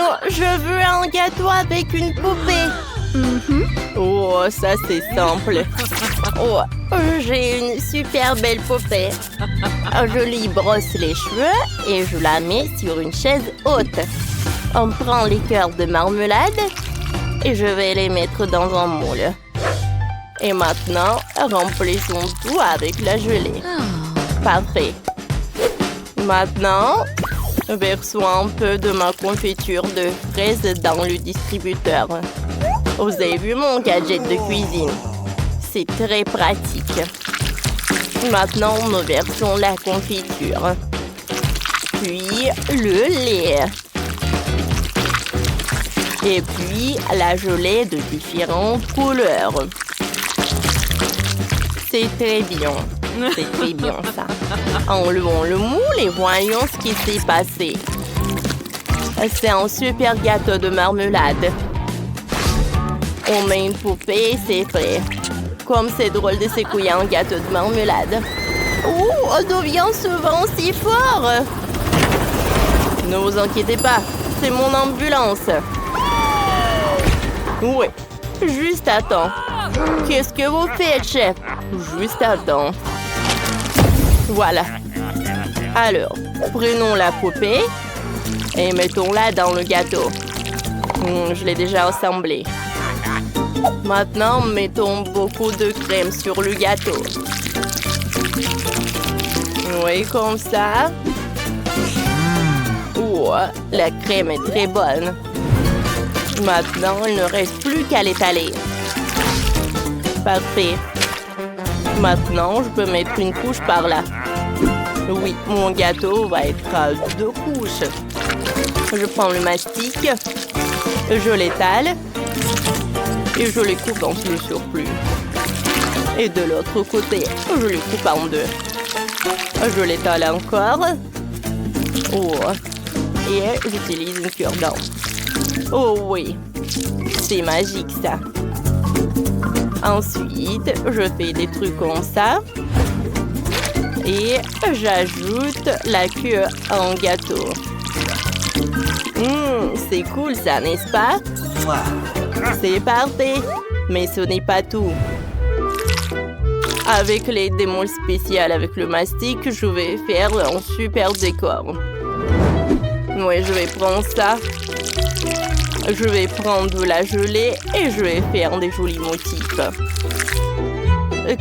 Oh, je veux un gâteau avec une poupée. Oh, ça c'est simple. Oh, j'ai une super belle poupée. Je lui brosse les cheveux et je la mets sur une chaise haute. On prend les cœurs de marmelade et je vais les mettre dans un moule. Et maintenant, remplissons tout avec la gelée. Parfait. Maintenant, versons un peu de ma confiture de fraises dans le distributeur. Vous avez vu mon gadget de cuisine? C'est très pratique. Maintenant, nous versons la confiture. Puis, le lait. Et puis, la gelée de différentes couleurs. C'est très bien. C'est très bien, ça. Enlevons le moule et voyons ce qui s'est passé. C'est un super gâteau de marmelade. On met une poupée et c'est prêt. Comme c'est drôle de secouer un gâteau de marmelade. Oh, d'où vient ce vent si fort? Ne vous inquiétez pas, c'est mon ambulance. Oui, juste à temps. Qu'est-ce que vous faites, chef? Juste à temps. Voilà. Alors, prenons la poupée et mettons-la dans le gâteau. Je l'ai déjà assemblé. Maintenant, mettons beaucoup de crème sur le gâteau. Oui, comme ça. Oh, la crème est très bonne. Maintenant, il ne reste plus qu'à l'étaler. Parfait. Maintenant, je peux mettre une couche par là. Oui, mon gâteau va être à 2 couches. Je prends le mastic, je l'étale et je les coupe en le surplus. Et de l'autre côté, je les coupe en 2. Je l'étale encore. Oh. Et j'utilise une cure-dent. Oh oui, c'est magique ça. Ensuite, je fais des trucs comme ça. Et j'ajoute la queue en gâteau. C'est cool ça, n'est-ce pas? C'est parfait. Mais ce n'est pas tout. Avec les démos spéciales avec le mastic, je vais faire un super décor. Oui, je vais prendre ça. Je vais prendre de la gelée et je vais faire des jolis motifs.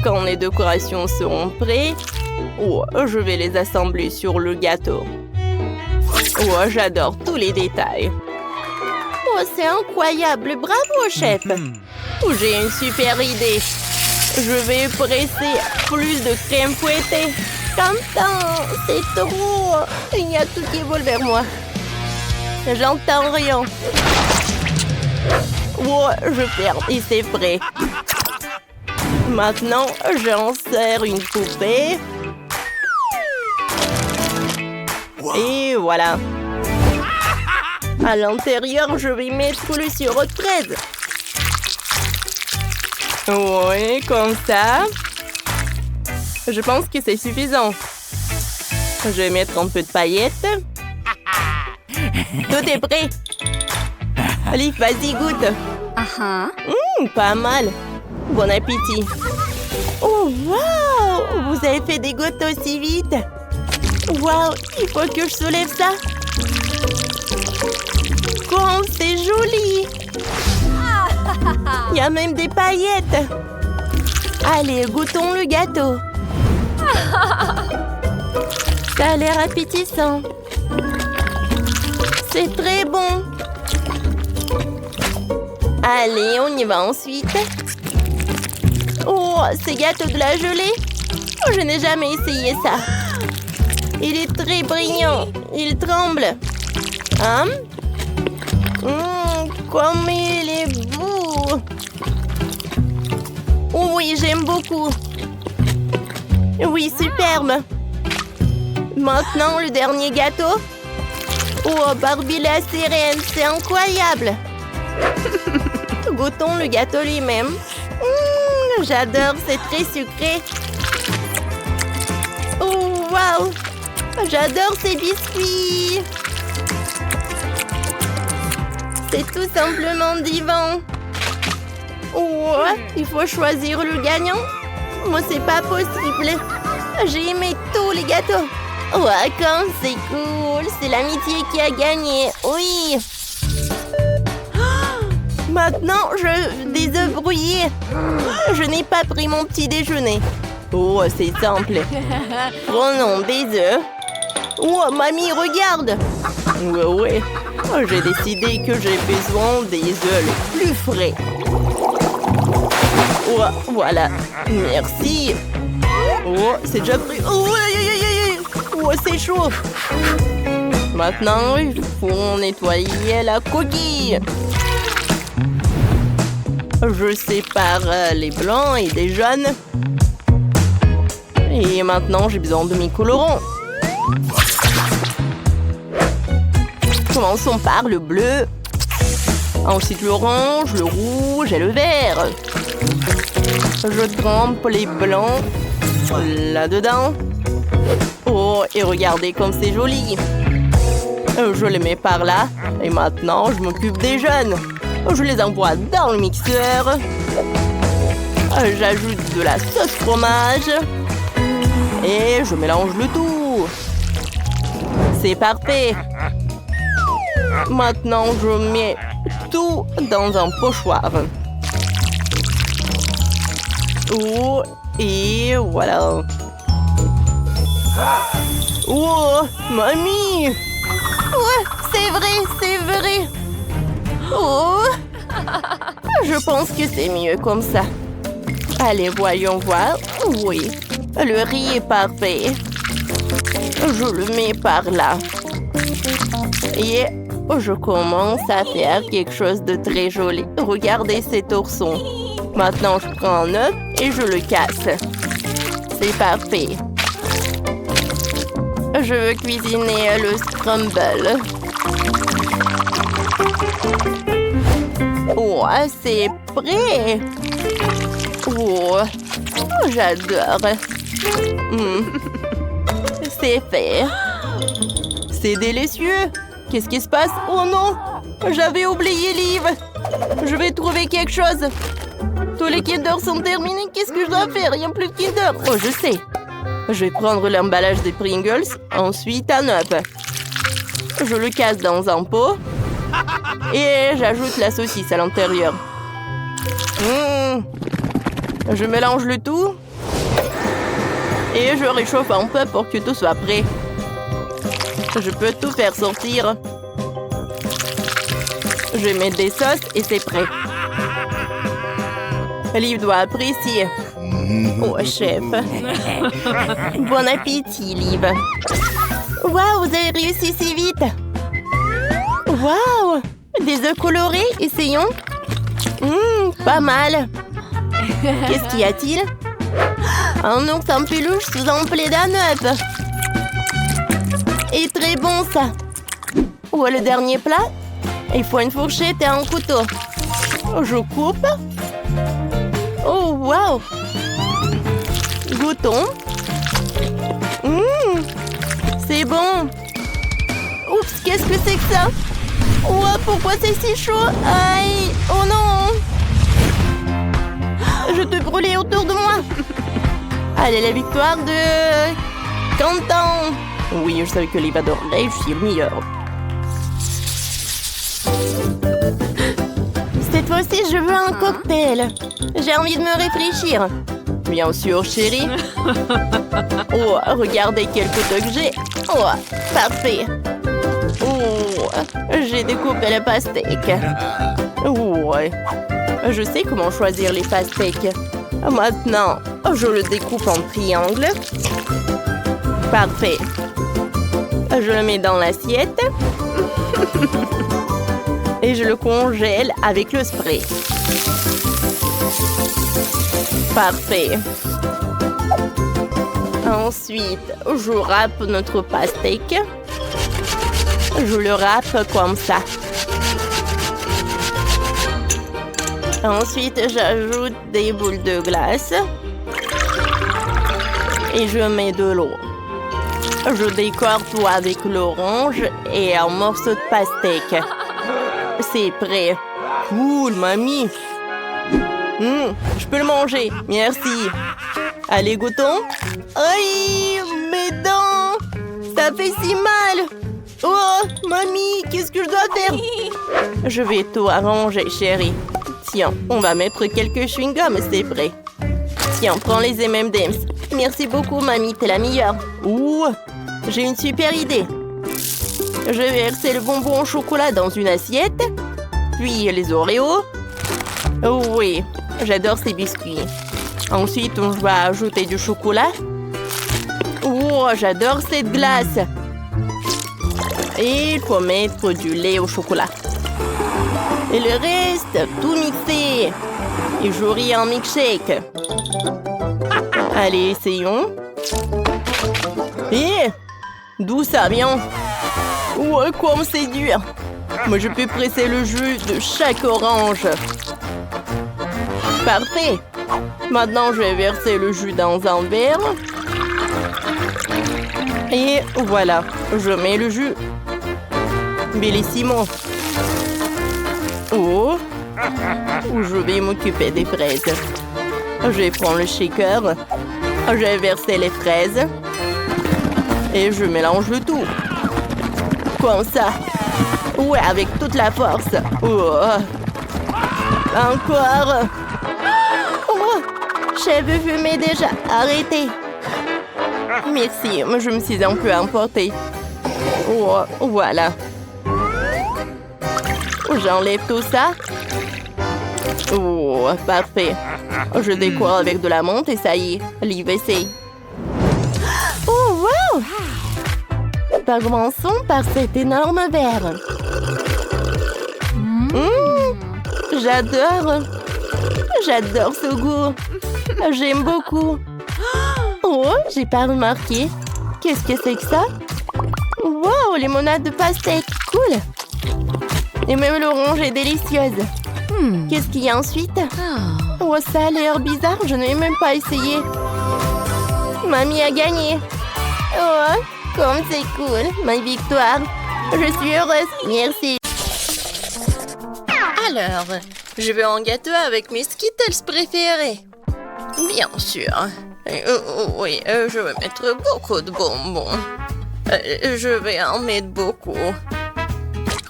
Quand les décorations seront prêtes, je vais les assembler sur le gâteau. Oh, j'adore tous les détails. Oh, c'est incroyable. Bravo, chef. J'ai une super idée. Je vais presser plus de crème fouettée. J'entends, c'est trop. Il y a tout qui vole vers moi. J'entends rien. Oh, je ferme et c'est prêt. Maintenant, j'insère une poupée. Et voilà. À l'intérieur, je vais mettre le sirop de fraise. Oui, comme ça. Je pense que c'est suffisant. Je vais mettre un peu de paillettes. Tout est prêt. Allez, vas-y, goûte. Pas mal. Bon appétit. Oh, wow! Vous avez fait des gâteaux aussi vite. Wow, il faut que je soulève ça. Comme c'est joli. Il y a même des paillettes. Allez, goûtons le gâteau. Ça a l'air appétissant. C'est très bon. Allez, on y va ensuite. Oh, c'est gâteau de la gelée. Oh, je n'ai jamais essayé ça. Il est très brillant. Il tremble. Comme il est beau. Oh oui, j'aime beaucoup. Oui, superbe. Maintenant, le dernier gâteau. Oh, Barbie la sirène, c'est incroyable. Goûtons le gâteau lui-même. J'adore, c'est très sucré. Oh, wow. J'adore ces biscuits. C'est tout simplement divin. Oh, il faut choisir le gagnant. Moi, c'est pas possible. J'ai aimé tous les gâteaux. Ouais, comme c'est cool. C'est l'amitié qui a gagné. Oui. Maintenant, des œufs brouillés. Je n'ai pas pris mon petit déjeuner. Oh, c'est simple. Prenons des œufs. Oh, mamie, regarde. Ouais. Oh, j'ai décidé que j'ai besoin des œufs les plus frais. Oh, voilà. Merci. Oh, c'est déjà pris. Oh, oh, c'est chaud. Maintenant, il faut nettoyer la coquille. Je sépare les blancs et des jaunes. Et maintenant, j'ai besoin de mes colorants. Commençons par le bleu. Ensuite, l'orange, le rouge et le vert. Je trempe les blancs là-dedans. Oh, et regardez comme c'est joli. Je les mets par là. Et maintenant, je m'occupe des jaunes. Je les envoie dans le mixeur. J'ajoute de la sauce fromage. Et je mélange le tout. C'est parfait. Maintenant, je mets tout dans un pochoir. Oh, et voilà. Oh, mamie! Ouais, c'est vrai. Oh, je pense que c'est mieux comme ça. Allez, voyons voir. Oui, le riz est parfait. Je le mets par là. Et je commence à faire quelque chose de très joli. Regardez cet ourson. Maintenant, je prends un œuf et je le casse. C'est parfait. Je veux cuisiner le scramble. Oh, c'est prêt. Oh, j'adore. C'est fait. C'est délicieux. Qu'est-ce qui se passe? Oh non, j'avais oublié Liv. Je vais trouver quelque chose. Tous les Kinder sont terminés. Qu'est-ce que je dois faire? Il n'y a plus de Kinder. Oh, je sais. Je vais prendre l'emballage des Pringles. Ensuite, un œuf. Je le casse dans un pot. Et j'ajoute la saucisse à l'intérieur. Je mélange le tout. Et je réchauffe un peu pour que tout soit prêt. Je peux tout faire sortir. Je vais mettre des sauces et c'est prêt. Liv doit apprécier. Oh, chef. Bon appétit, Liv. Waouh, vous avez réussi si vite. Waouh, des œufs colorés, essayons. Pas mal. Qu'est-ce qu'y a-t-il? Un ours en peluche sous un plaid d'un œuf. Et très bon, ça. Où est le dernier plat? Il faut une fourchette et un couteau. Je coupe. Oh, waouh. Goûtons. C'est bon. Oups, qu'est-ce que c'est que ça? Oh, pourquoi c'est si chaud? Aïe. Oh non. Je te brûlais autour de moi. Allez, la victoire de Quentin. Oui, je savais que Liv adorerait, je suis le meilleur. Cette fois-ci, je veux un cocktail. J'ai envie de me réfléchir. Bien sûr, chérie. Oh, regardez quel couteau que j'ai. Oh, parfait. Oh, j'ai découpé le pastèque. Oh, je sais comment choisir les pastèques. Maintenant, je le découpe en triangle. Parfait. Je le mets dans l'assiette. Et je le congèle avec le spray. Parfait. Ensuite, je râpe notre pastèque. Je le râpe comme ça. Ensuite, j'ajoute des boules de glace. Et je mets de l'eau. Je décore tout avec l'orange et un morceau de pastèque. C'est prêt. Cool, mamie. Je peux le manger. Merci. Allez, goûtons. Aïe, mes dents. Ça fait si mal. Oh, mamie, qu'est-ce que je dois faire? Je vais tout arranger, chérie. Tiens, on va mettre quelques chewing-gums, c'est prêt. Tiens, prends les M&M's. Merci beaucoup, mamie, t'es la meilleure. Ouh, j'ai une super idée. Je vais verser le bonbon au chocolat dans une assiette. Puis les Oreos. Oui, j'adore ces biscuits. Ensuite, on va ajouter du chocolat. Oh, j'adore cette glace. Et il faut mettre du lait au chocolat. Et le reste, tout mixé. Et j'aurai un milkshake. Allez, essayons. Et d'où ça vient? Ouais, comme c'est dur. Moi, je peux presser le jus de chaque orange. Parfait. Maintenant, je vais verser le jus dans un verre. Et voilà, je mets le jus. Bellissimo. Oh, je vais m'occuper des fraises. Je vais prendre le shaker. Je vais verser les fraises. Et je mélange le tout. Comme ça. Ouais, avec toute la force. Oh. Encore. Oh, cheveux fumés déjà. Arrêtez. Merci, je me suis un peu emportée. Oh, voilà. J'enlève tout ça. Oh, parfait. Je décore avec de la menthe et ça y est, l'IVC. Oh, wow! Commençons par cet énorme verre. J'adore. J'adore ce goût. J'aime beaucoup. Oh, j'ai pas remarqué. Qu'est-ce que c'est que ça? Wow, limonade de pastèque. Cool. Et même l'orange est délicieuse. Qu'est-ce qu'il y a ensuite? Oh, ça a l'air bizarre. Je n'ai même pas essayé. Mamie a gagné. Oh, comme c'est cool. Ma victoire. Je suis heureuse. Merci. Alors, je veux un gâteau avec mes Skittles préférés. Bien sûr. Oui, je vais mettre beaucoup de bonbons. Je vais en mettre beaucoup.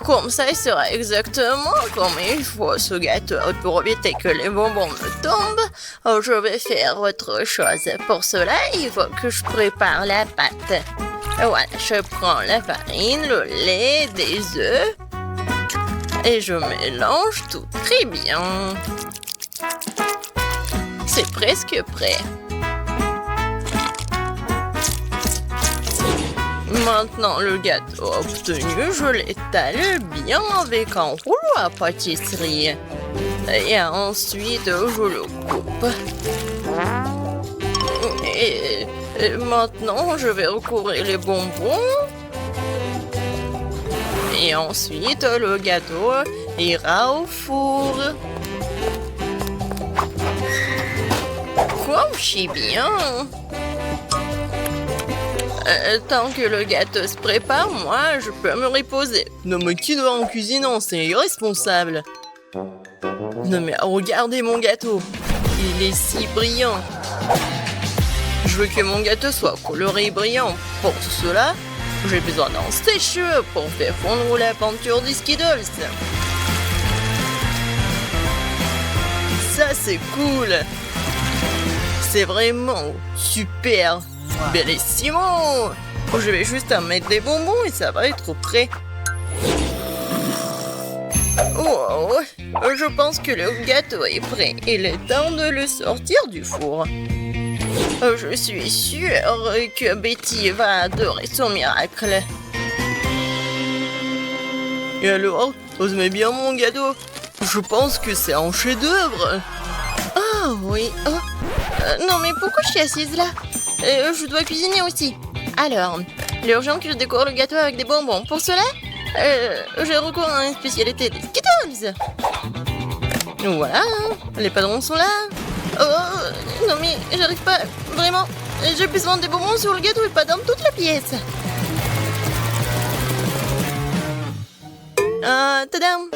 Comme ça, il sera exactement comme il faut ce gâteau. Pour éviter que les bonbons me tombent, je vais faire autre chose. Pour cela, il faut que je prépare la pâte. Voilà, je prends la farine, le lait, des œufs. Et je mélange tout très bien. C'est presque prêt. Maintenant, le gâteau obtenu, je l'étale bien avec un rouleau à pâtisserie. Et ensuite, je le coupe. Et maintenant, je vais recouvrir les bonbons. Et ensuite, le gâteau ira au four. Comme c'est bien. Tant que le gâteau se prépare, moi, je peux me reposer. Non, mais qui doit en cuisinant? C'est irresponsable. Non, mais regardez mon gâteau. Il est si brillant. Je veux que mon gâteau soit coloré et brillant. Pour cela, j'ai besoin d'un sèche-cheveux pour faire fondre la peinture des Skittles. Ça, c'est cool. C'est vraiment super. Bellissimo! Je vais juste en mettre des bonbons et ça va être prêt. Oh, je pense que le gâteau est prêt. Il est temps de le sortir du four. Je suis sûre que Betty va adorer son miracle. Et alors, vous aimez bien mon gâteau? Je pense que c'est un chef-d'œuvre. Ah oui. Non mais pourquoi je suis assise là? Je dois cuisiner aussi. Alors, il est urgent que je décore le gâteau avec des bonbons. Pour cela, je recours à une spécialité des Skittles. Voilà, les padrons sont là. Oh, non mais j'arrive pas, vraiment. J'ai besoin des bonbons sur le gâteau et pas dans toute la pièce. Tadam!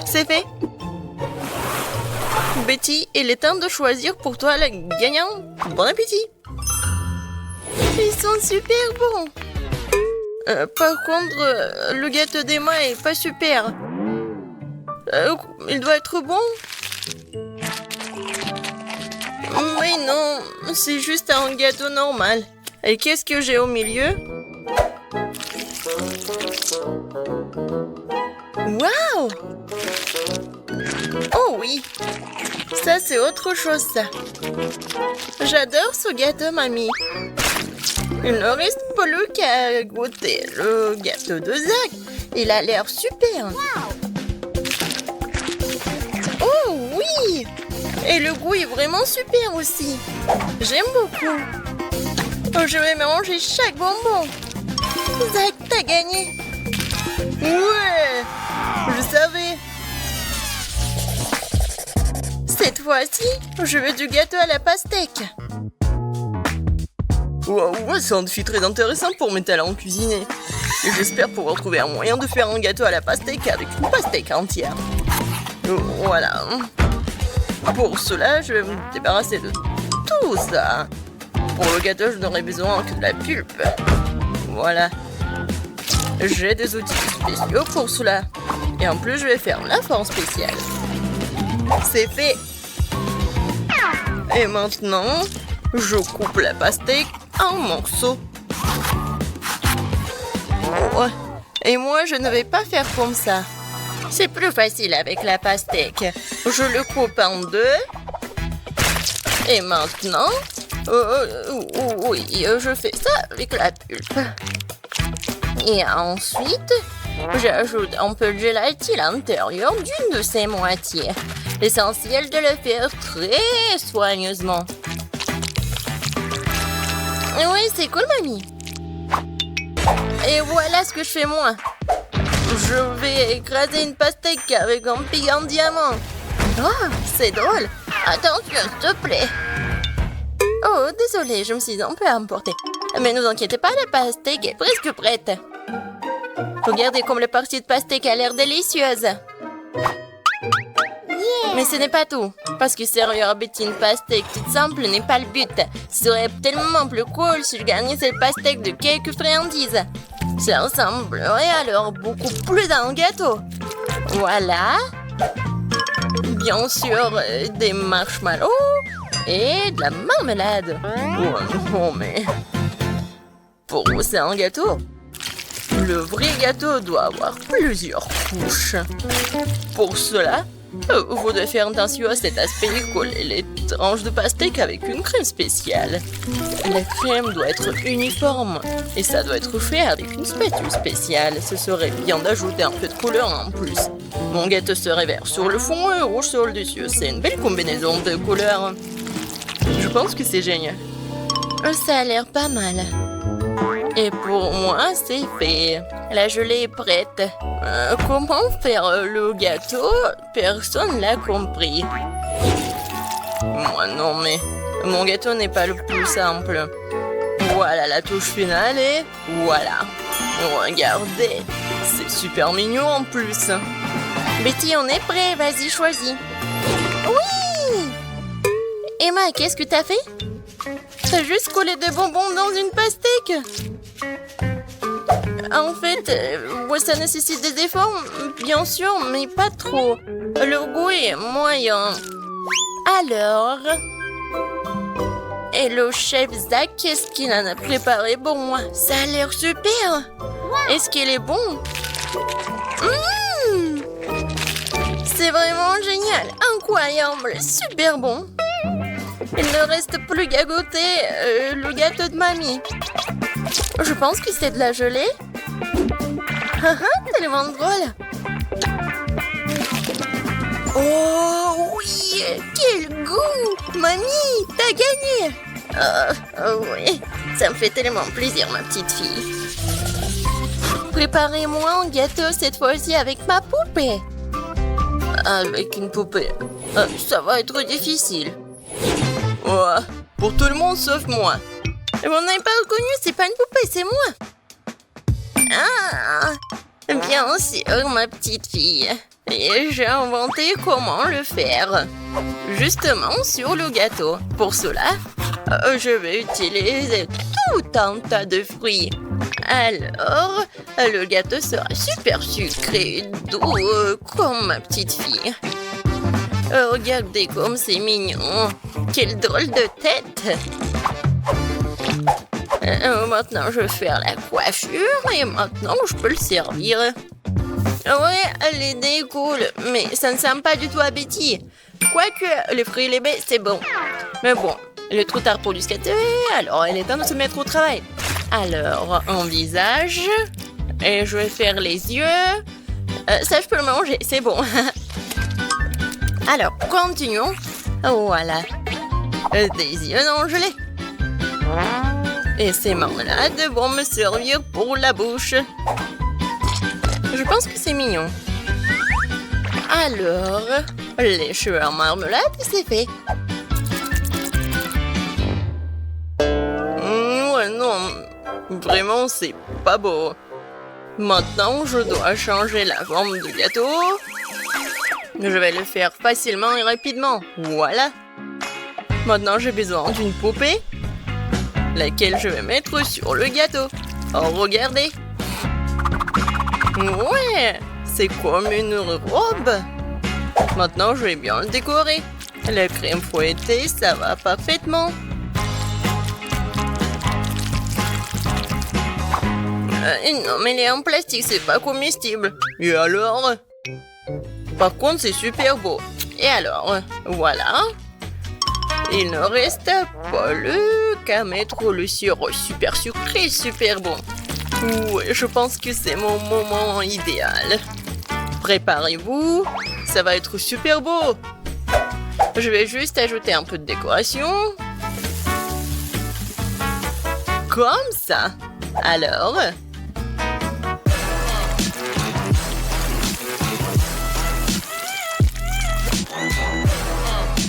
C'est fait. Betty, il est temps de choisir pour toi le gagnant. Bon appétit. Ils sont super bons. Par contre, le gâteau d'Emma est pas super. Il doit être bon. Mais non, c'est juste un gâteau normal. Et qu'est-ce que j'ai au milieu? Waouh! Oh oui! Ça, c'est autre chose, ça. J'adore ce gâteau, mamie. Il ne reste plus qu'à goûter le gâteau de Zach. Il a l'air super. Oh oui! Et le goût est vraiment super aussi. J'aime beaucoup. Je vais manger chaque bonbon. Zach, t'as gagné. Ouais! Je savais. Cette fois-ci, je veux du gâteau à la pastèque. Wow, c'est un défi très intéressant pour mes talents cuisinés. Et j'espère pouvoir trouver un moyen de faire un gâteau à la pastèque avec une pastèque entière. Voilà. Pour cela, je vais me débarrasser de tout ça. Pour le gâteau, je n'aurai besoin que de la pulpe. Voilà. J'ai des outils spéciaux pour cela. Et en plus, je vais faire la forme spéciale. C'est fait. Et maintenant, je coupe la pastèque en morceaux. Oh. Et moi, je ne vais pas faire comme ça. C'est plus facile avec la pastèque. Je le coupe en deux. Et maintenant, oui, je fais ça avec la pulpe. Et ensuite, j'ajoute un peu de gélatine à l'intérieur d'une de ses moitiés. L'essentiel de le faire très soigneusement. Oui, c'est cool, mamie. Et voilà ce que je fais moi. Je vais écraser une pastèque avec un pic en diamant. Oh, c'est drôle. Attention, s'il te plaît. Oh, désolée, je me suis un peu emportée. Mais ne vous inquiétez pas, la pastèque est presque prête. Regardez comme la partie de pastèque a l'air délicieuse. Mais ce n'est pas tout. Parce que servir à Betty une pastèque toute simple n'est pas le but. Ce serait tellement plus cool si je gagnais cette pastèque de quelques friandises. Ça ressemblerait alors beaucoup plus à un gâteau. Voilà. Bien sûr, des marshmallows et de la marmelade. Oh non, mais... Pour vous, c'est un gâteau. Le vrai gâteau doit avoir plusieurs couches. Pour cela, vous devez faire attention à cet aspect et coller les tranches de pastèque avec une crème spéciale. La crème doit être uniforme et ça doit être fait avec une spatule spéciale. Ce serait bien d'ajouter un peu de couleur en plus. Mon gâteau serait vert sur le fond et rouge sur le dessus. C'est une belle combinaison de couleurs. Je pense que c'est génial. Ça a l'air pas mal. Et pour moi, c'est fait. La gelée est prête. Comment faire le gâteau? Personne l'a compris. Moi non, mais mon gâteau n'est pas le plus simple. Voilà la touche finale et voilà. Regardez, c'est super mignon en plus. Betty, on est prêt, vas-y, choisis. Oui! Emma, qu'est-ce que t'as fait? T'as juste collé des bonbons dans une pastèque. En fait, ça nécessite des efforts, bien sûr, mais pas trop. Le goût est moyen. Alors... Et le chef Zach, qu'est-ce qu'il en a préparé pour moi? Ça a l'air super. Est-ce qu'il est bon? C'est vraiment génial, incroyable, super bon. Il ne reste plus qu'à goûter le gâteau de mamie. Je pense que c'est de la gelée. Tellement drôle. Oh oui, quel goût! Mamie, t'as gagné! Oui, ça me fait tellement plaisir, ma petite fille. Préparez-moi un gâteau cette fois-ci avec ma poupée. Avec une poupée, ça va être difficile. Ouais, pour tout le monde sauf moi. Vous n'avez pas reconnu, c'est pas une poupée, c'est moi. Bien sûr, ma petite fille. Et j'ai inventé comment le faire. Justement sur le gâteau. Pour cela, je vais utiliser tout un tas de fruits. Alors, le gâteau sera super sucré, doux, comme ma petite fille. Regardez comme c'est mignon. Quelle drôle de tête. Maintenant, je vais faire la coiffure et maintenant, je peux le servir. Ouais, l'idée est cool, mais ça ne sent pas du tout appétit. Quoique, les fruits et les baies, c'est bon. Mais bon, il est trop tard pour du skater, alors il est temps de se mettre au travail. Alors, un visage, et je vais faire les yeux. Ça, je peux le manger, c'est bon. Alors, continuons. Voilà. Des yeux non gelés. Et ces marmelades vont me servir pour la bouche. Je pense que c'est mignon. Alors, les cheveux en marmelade, c'est fait. Ouais, non. Vraiment, c'est pas beau. Maintenant, je dois changer la forme du gâteau. Je vais le faire facilement et rapidement. Voilà. Maintenant, j'ai besoin d'une poupée, laquelle je vais mettre sur le gâteau. Oh, regardez. Ouais, c'est comme une robe. Maintenant, je vais bien le décorer. La crème fouettée, ça va parfaitement. Non, mais elle est en plastique, c'est pas comestible. Et alors? Par contre, c'est super beau. Et alors? Voilà. Il ne reste plus qu'à mettre le sirop super sucré, super bon. Ouais, je pense que c'est mon moment idéal. Préparez-vous, ça va être super beau. Je vais juste ajouter un peu de décoration. Comme ça. Alors...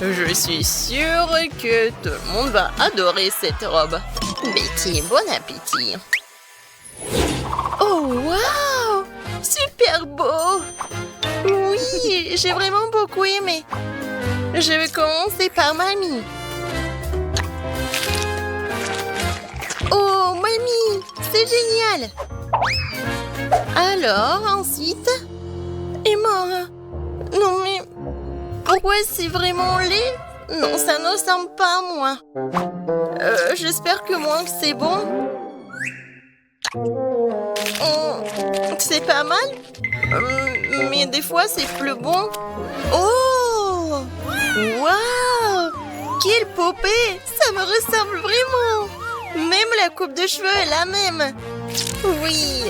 Je suis sûre que tout le monde va adorer cette robe. Betty, bon appétit. Oh, waouh! Super beau! Oui, j'ai vraiment beaucoup aimé. Je vais commencer par mamie. Oh, mamie, c'est génial! Alors, ensuite... Et moi? Non, mais... Pourquoi c'est vraiment laid? Non, ça ne ressemble pas à moi. J'espère que moi, c'est bon. C'est pas mal. Mais des fois, c'est plus bon. Oh! Waouh! Quelle poupée! Ça me ressemble vraiment. Même la coupe de cheveux est la même. Oui.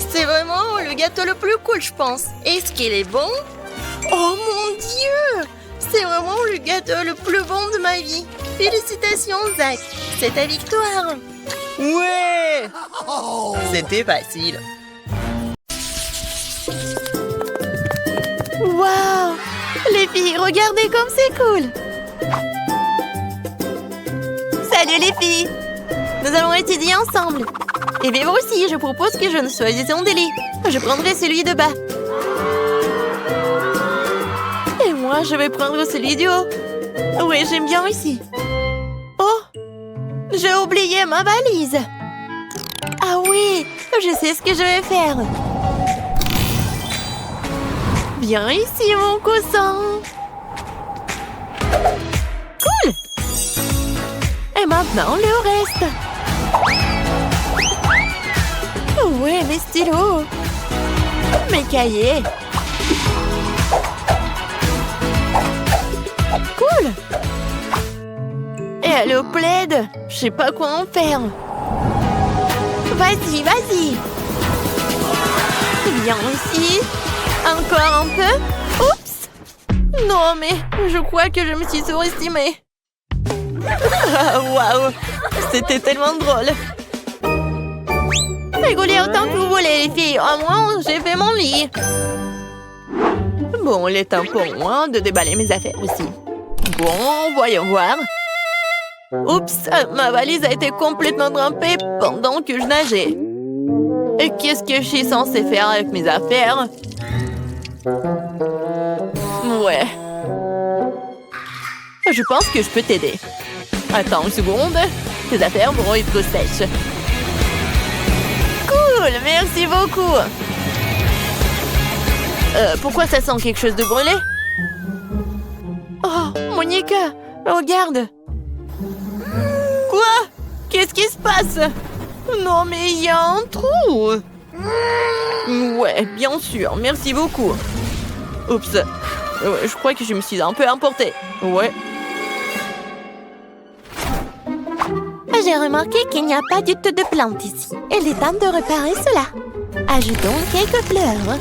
C'est vraiment le gâteau le plus cool, je pense. Est-ce qu'il est bon? Oh mon Dieu! C'est vraiment le gâteau le plus bon de ma vie. Félicitations, Zach. C'est ta victoire. Ouais! C'était facile. Waouh! Les filles, regardez comme c'est cool. Salut les filles! Nous allons étudier ensemble. Et bien moi aussi, je propose que je ne choisisse un délit. Je prendrai celui de bas. Et moi, je vais prendre celui du haut. Oui, j'aime bien ici. Oh! J'ai oublié ma valise. Ah oui, je sais ce que je vais faire. Viens ici, mon cousin. Cool! Et maintenant, le reste. Ouais, mes stylos. Mes cahiers. Cool! Et le plaid, je sais pas quoi en faire. Vas-y, vas-y. Viens ici. Encore un peu. Oups! Non, mais je crois que je me suis surestimée. Waouh! C'était tellement drôle. Rigolez autant que vous voulez, les filles. Au moins, j'ai fait mon lit. Bon, il est temps pour moi de déballer mes affaires aussi. Bon, voyons voir. Oups, ma valise a été complètement trempée pendant que je nageais. Et qu'est-ce que je suis censée faire avec mes affaires? Ouais. Je pense que je peux t'aider. Attends une seconde. Tes affaires vont être sèches. Cool, merci beaucoup. Pourquoi ça sent quelque chose de brûlé? Oh, Monica, regarde. Quoi? Qu'est-ce qui se passe? Non, mais il y a un trou. Ouais, bien sûr, merci beaucoup. Oups. Je crois que je me suis un peu emportée. Ouais. J'ai remarqué qu'il n'y a pas du tout de plantes ici. Il est temps de réparer cela. Ajoutons quelques fleurs.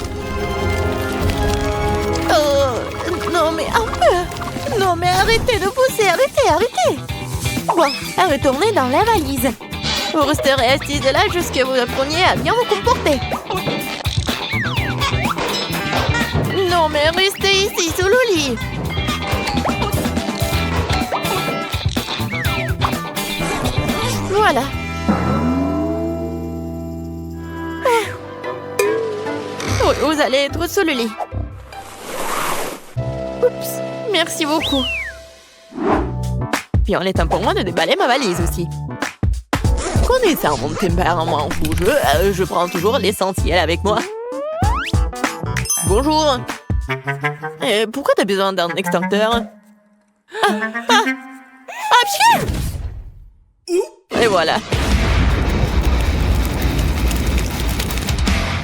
Oh, non mais un peu. Non mais arrêtez de pousser, arrêtez. Bon, retournez dans la valise. Vous resterez assise là jusqu'à vous appreniez à bien vous comporter. Non mais restez ici sous le lit. Voilà. Oui, vous allez être sous le lit. Oups, merci beaucoup. Puis on est temps pour moi de déballer ma valise aussi. Connaissant mon tempérament fougeux, je prends toujours l'essentiel avec moi. Bonjour. Pourquoi t'as besoin d'un extincteur? Pfiou! Et voilà.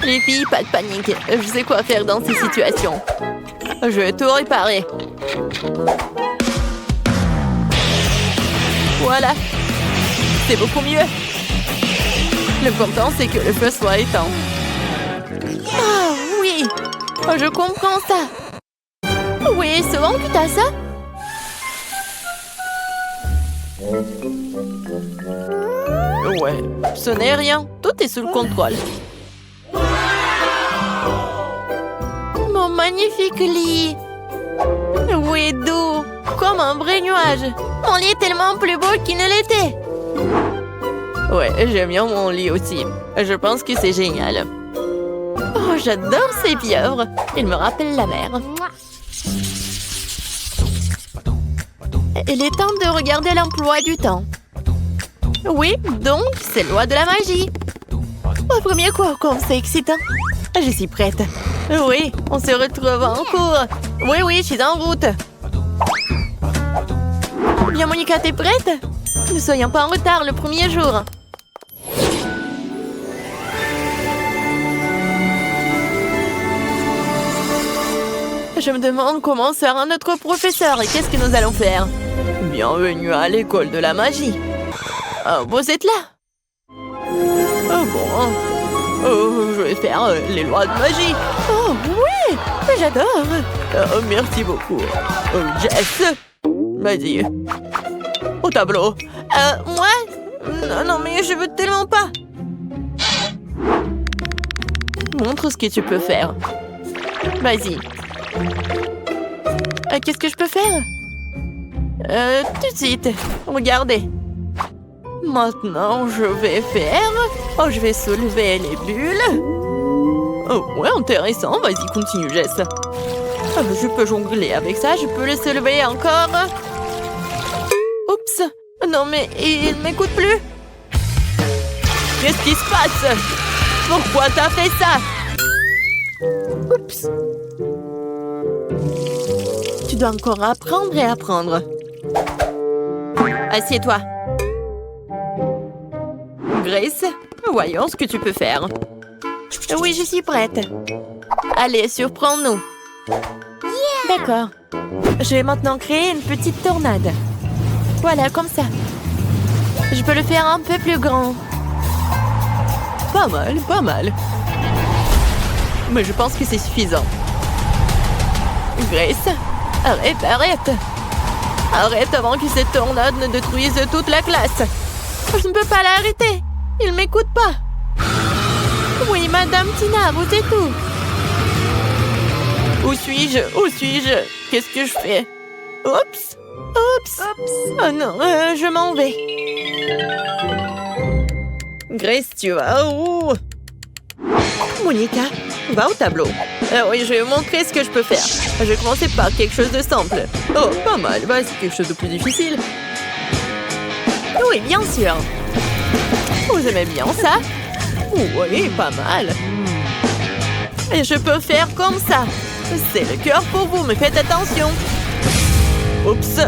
Les filles, pas de panique. Je sais quoi faire dans ces situations. Je vais tout réparer. Voilà. C'est beaucoup mieux. L'important, c'est que le feu soit éteint. Ah, oui. Je comprends ça. Oui, souvent que t'as ça? Ouais, ce n'est rien. Tout est sous le contrôle. Mon magnifique lit. Oui, doux. Comme un vrai nuage. Mon lit est tellement plus beau qu'il ne l'était. Ouais, j'aime bien mon lit aussi. Je pense que c'est génial. Oh, j'adore ces pieuvres. Ils me rappellent la mer. Il est temps de regarder l'emploi du temps. Oui, donc, c'est loi de la magie. Au premier coup, comme c'est excitant. Je suis prête. Oui, on se retrouve en cours. Oui, je suis en route. Bien, Monica, t'es prête? Ne soyons pas en retard le premier jour. Je me demande comment sera notre professeur et qu'est-ce que nous allons faire. Bienvenue à l'école de la magie. Vous êtes là? Bon. Je vais faire les lois de magie. Oh oui, j'adore. Merci beaucoup. Jess, vas-y. Au tableau. Moi? Non, mais je veux tellement pas. Montre ce que tu peux faire. Vas-y. Qu'est-ce que je peux faire? Tout de suite. Regardez. Maintenant, je vais faire... Oh, je vais soulever les bulles. Oh, ouais, intéressant. Vas-y, continue, Jess. Je peux jongler avec ça. Je peux le soulever encore. Oups. Non, mais il ne m'écoute plus. Qu'est-ce qui se passe? Pourquoi t'as fait ça? Oups. Tu dois encore apprendre et apprendre. Assieds-toi. Grace, voyons ce que tu peux faire. Oui, je suis prête. Allez, surprends-nous. D'accord. Je vais maintenant créer une petite tornade. Voilà, comme ça. Je peux le faire un peu plus grand. Pas mal, pas mal. Mais je pense que c'est suffisant. Grace, arrête, arrête. Arrête avant que cette tornade ne détruise toute la classe. Je ne peux pas l'arrêter. Il ne m'écoute pas. Oui, Madame Tina, vous êtes où? Où suis-je? Où suis-je? Qu'est-ce que je fais? Oups! Oups! Oh non, je m'en vais. Grace, tu vas où? Monica, va au tableau. Oui, je vais vous montrer ce que je peux faire. Je vais commencer par quelque chose de simple. Oh, pas mal. Voici quelque chose de plus difficile. Oui, bien sûr. Vous aimez bien ça? Oui, pas mal. Et je peux faire comme ça. C'est le cœur pour vous, mais faites attention. Oups,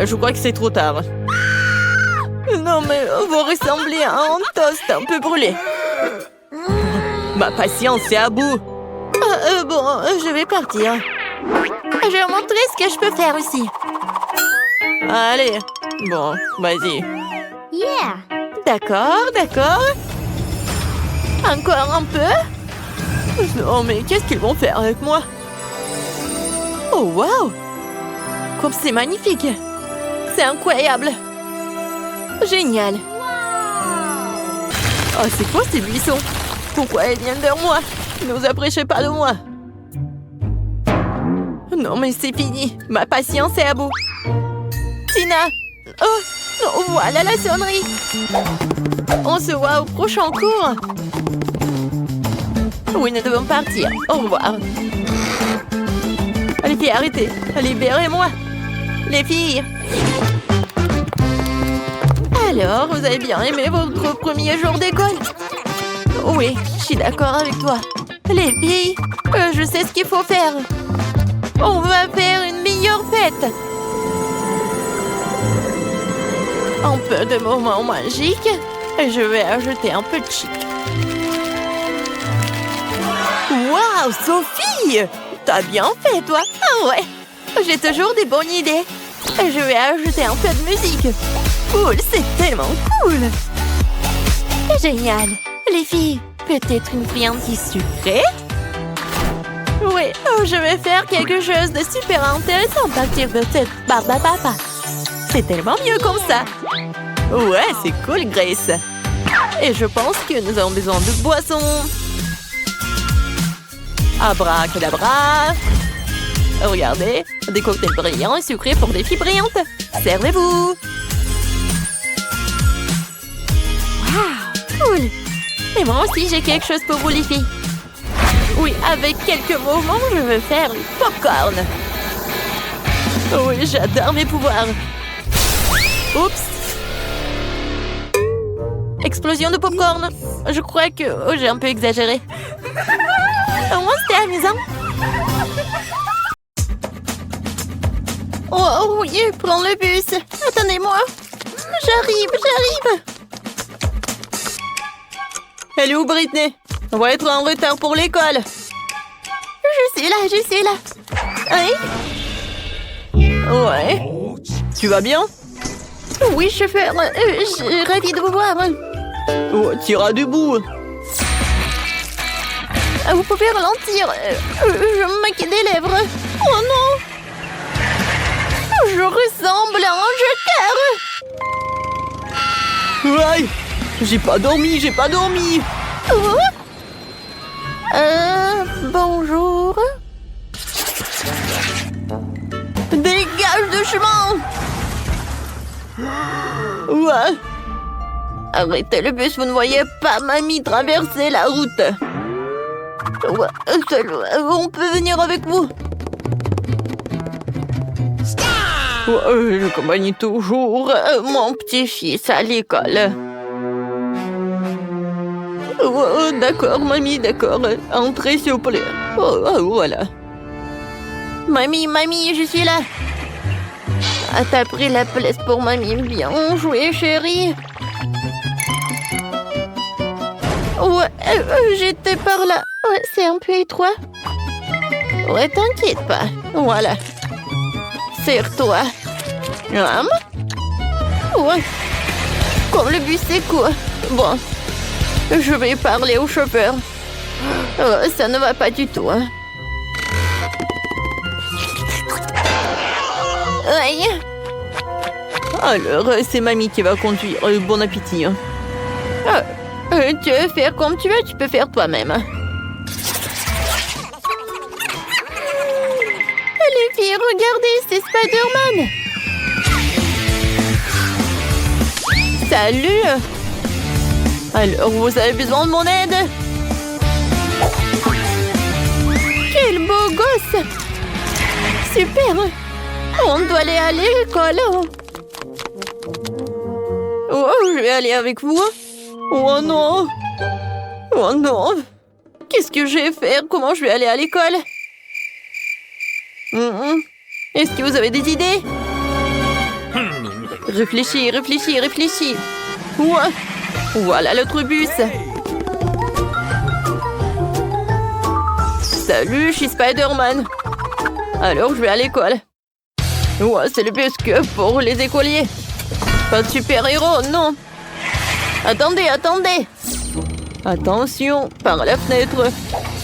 je crois que c'est trop tard. Non, mais vous ressemblez à un toast un peu brûlé. Ma patience est à bout. Bon, je vais partir. Je vais vous montrer ce que je peux faire aussi. Allez, bon, vas-y. Yeah! D'accord, d'accord. Encore un peu? Non, mais qu'est-ce qu'ils vont faire avec moi? Oh, waouh! Comme c'est magnifique! C'est incroyable! Génial! Oh, c'est quoi ces buissons? Pourquoi ils viennent vers moi? Ne vous approchez pas de moi! Non, mais c'est fini! Ma patience est à bout! Tina! Oh! Oh, voilà la sonnerie! On se voit au prochain cours! Oui, nous devons partir. Au revoir. Les filles, arrêtez. Libérez-moi. Les filles. Alors, vous avez bien aimé votre premier jour d'école? Oui, je suis d'accord avec toi. Les filles, je sais ce qu'il faut faire. On va faire une meilleure fête. Un peu de moments magiques. Et je vais ajouter un peu de chic. Waouh, Sophie! T'as bien fait, toi! Ah ouais! J'ai toujours des bonnes idées. Je vais ajouter un peu de musique. Cool, c'est tellement cool! Génial! Les filles, peut-être une friandise sucrée? Oui, je vais faire quelque chose de super intéressant à partir de cette barbe à papa. C'est tellement mieux comme ça. Ouais, c'est cool, Grace. Et je pense que nous avons besoin de boissons. Abracadabra. Regardez, des cocktails brillants et sucrés pour des filles brillantes. Servez-vous. Wow, cool! Et moi aussi, j'ai quelque chose pour vous, les filles. Oui, avec quelques mouvements, je veux faire du popcorn. Oui, j'adore mes pouvoirs. Oups. Explosion de popcorn. Je crois que j'ai un peu exagéré. Au moins, c'était amusant. Oh oui, prends le bus. Attendez-moi. J'arrive. Elle est où, Britney? On va être en retard pour l'école. Je suis là. Hein? Ouais. Tu vas bien? Oui, chauffeur. Je suis ravie de vous voir. Oh, t'iras debout. Vous pouvez ralentir. Je me maquille des lèvres. Oh non! Je ressemble à un joker. Ouais. J'ai pas dormi. Oh. Bonjour. Dégage de chemin. Ouais. Arrêtez le bus, vous ne voyez pas mamie traverser la route. Ouais, on peut venir avec vous. Ouais, j'accompagne toujours mon petit-fils à l'école. D'accord, mamie, d'accord. Entrez, s'il vous plaît. Voilà. Mamie, je suis là. Ah, t'as pris la place pour mamie. Bien joué, chérie. Ouais, j'étais par là. Ouais, c'est un peu étroit. Ouais, t'inquiète pas. Voilà. Serre-toi. Ouais. Comme le bus est court. Bon. Je vais parler au chauffeur. Ça ne va pas du tout. Hein. Aïe. Alors, c'est mamie qui va conduire. Bon appétit. Tu veux faire comme tu veux, tu peux faire toi-même. Les filles, regardez, c'est Spider-Man. Salut. Alors, vous avez besoin de mon aide? Super! On doit aller à l'école. Oh, je vais aller avec vous. Oh non! Oh non! Qu'est-ce que je vais faire? Comment je vais aller à l'école? Est-ce que vous avez des idées? Réfléchis, réfléchis, réfléchis. Ouais. Voilà l'autre bus. Salut, je suis Spider-Man. Alors, je vais à l'école. Ouais, c'est le bus que pour les écoliers. Pas de super-héros, non. Attendez, attendez. Attention, par la fenêtre.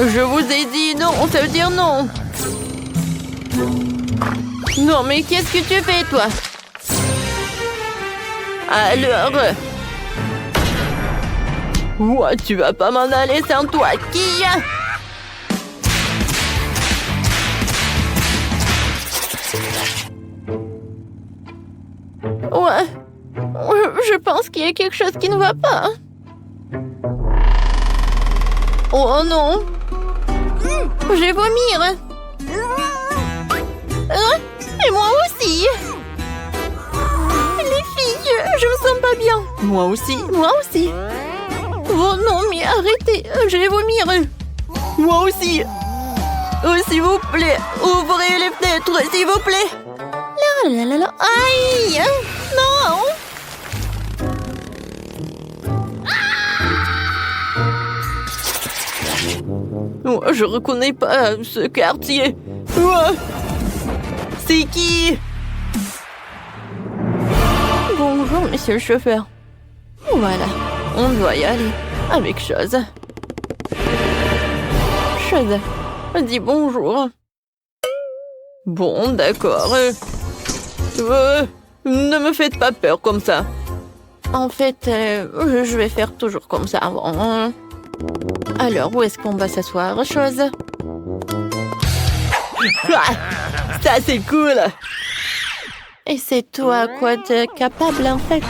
Je vous ai dit non, ça veut dire non. Non, mais qu'est-ce que tu fais, toi? Alors... Ouais, tu vas pas m'en aller sans toi, qui? Ouais, je pense qu'il y a quelque chose qui ne va pas. Oh non! Je vais vomir! Et moi aussi! Les filles, je me sens pas bien! Moi aussi, moi aussi! Oh non, mais arrêtez, je vais vomir! Moi aussi! Oh, s'il vous plaît, ouvrez les fenêtres, s'il vous plaît! La la la la, aïe! Non! Oh, je reconnais pas ce quartier. Oh, c'est qui? Bonjour, monsieur le chauffeur. Voilà, on doit y aller avec Chose. Chose, dis bonjour. Bon, d'accord. Ne me faites pas peur comme ça. En fait, je vais faire toujours comme ça. Bon. Alors, où est-ce qu'on va s'asseoir, Chose? Ah, ça, c'est cool! Et c'est toi, quoi de capable, en fait?